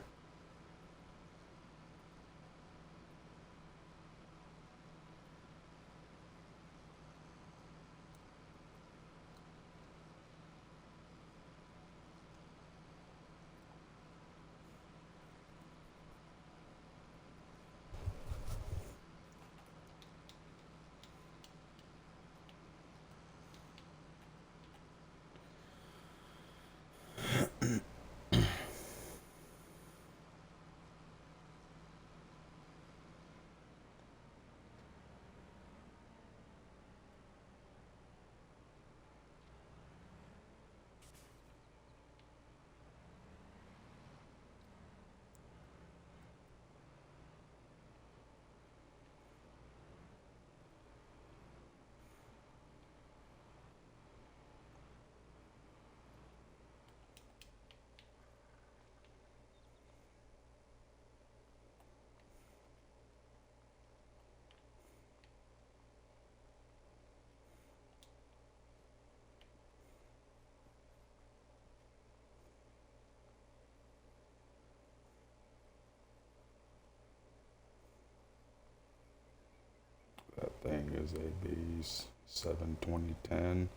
Speaker 2: is a B's 72010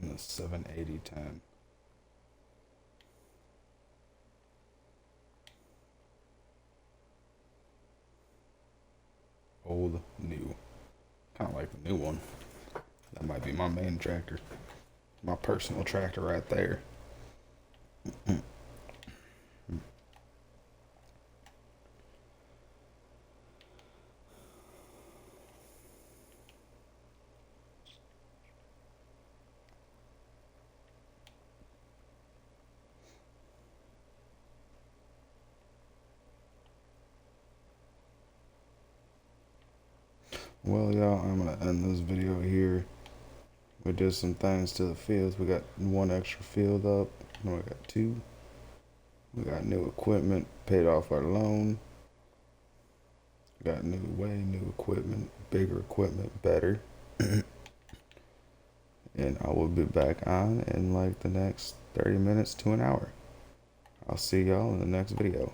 Speaker 2: and the 78010. Old, new. Kind of like the new one. That might be my main tractor. My personal tractor right there. Well, y'all, I'm gonna end this video here. We did some things to the fields. We got one extra field up. No, we got two. We got new equipment, paid off our loan. Got new way, new equipment, bigger equipment, better. And I will be back on in like the next 30 minutes to an hour. I'll see y'all in the next video.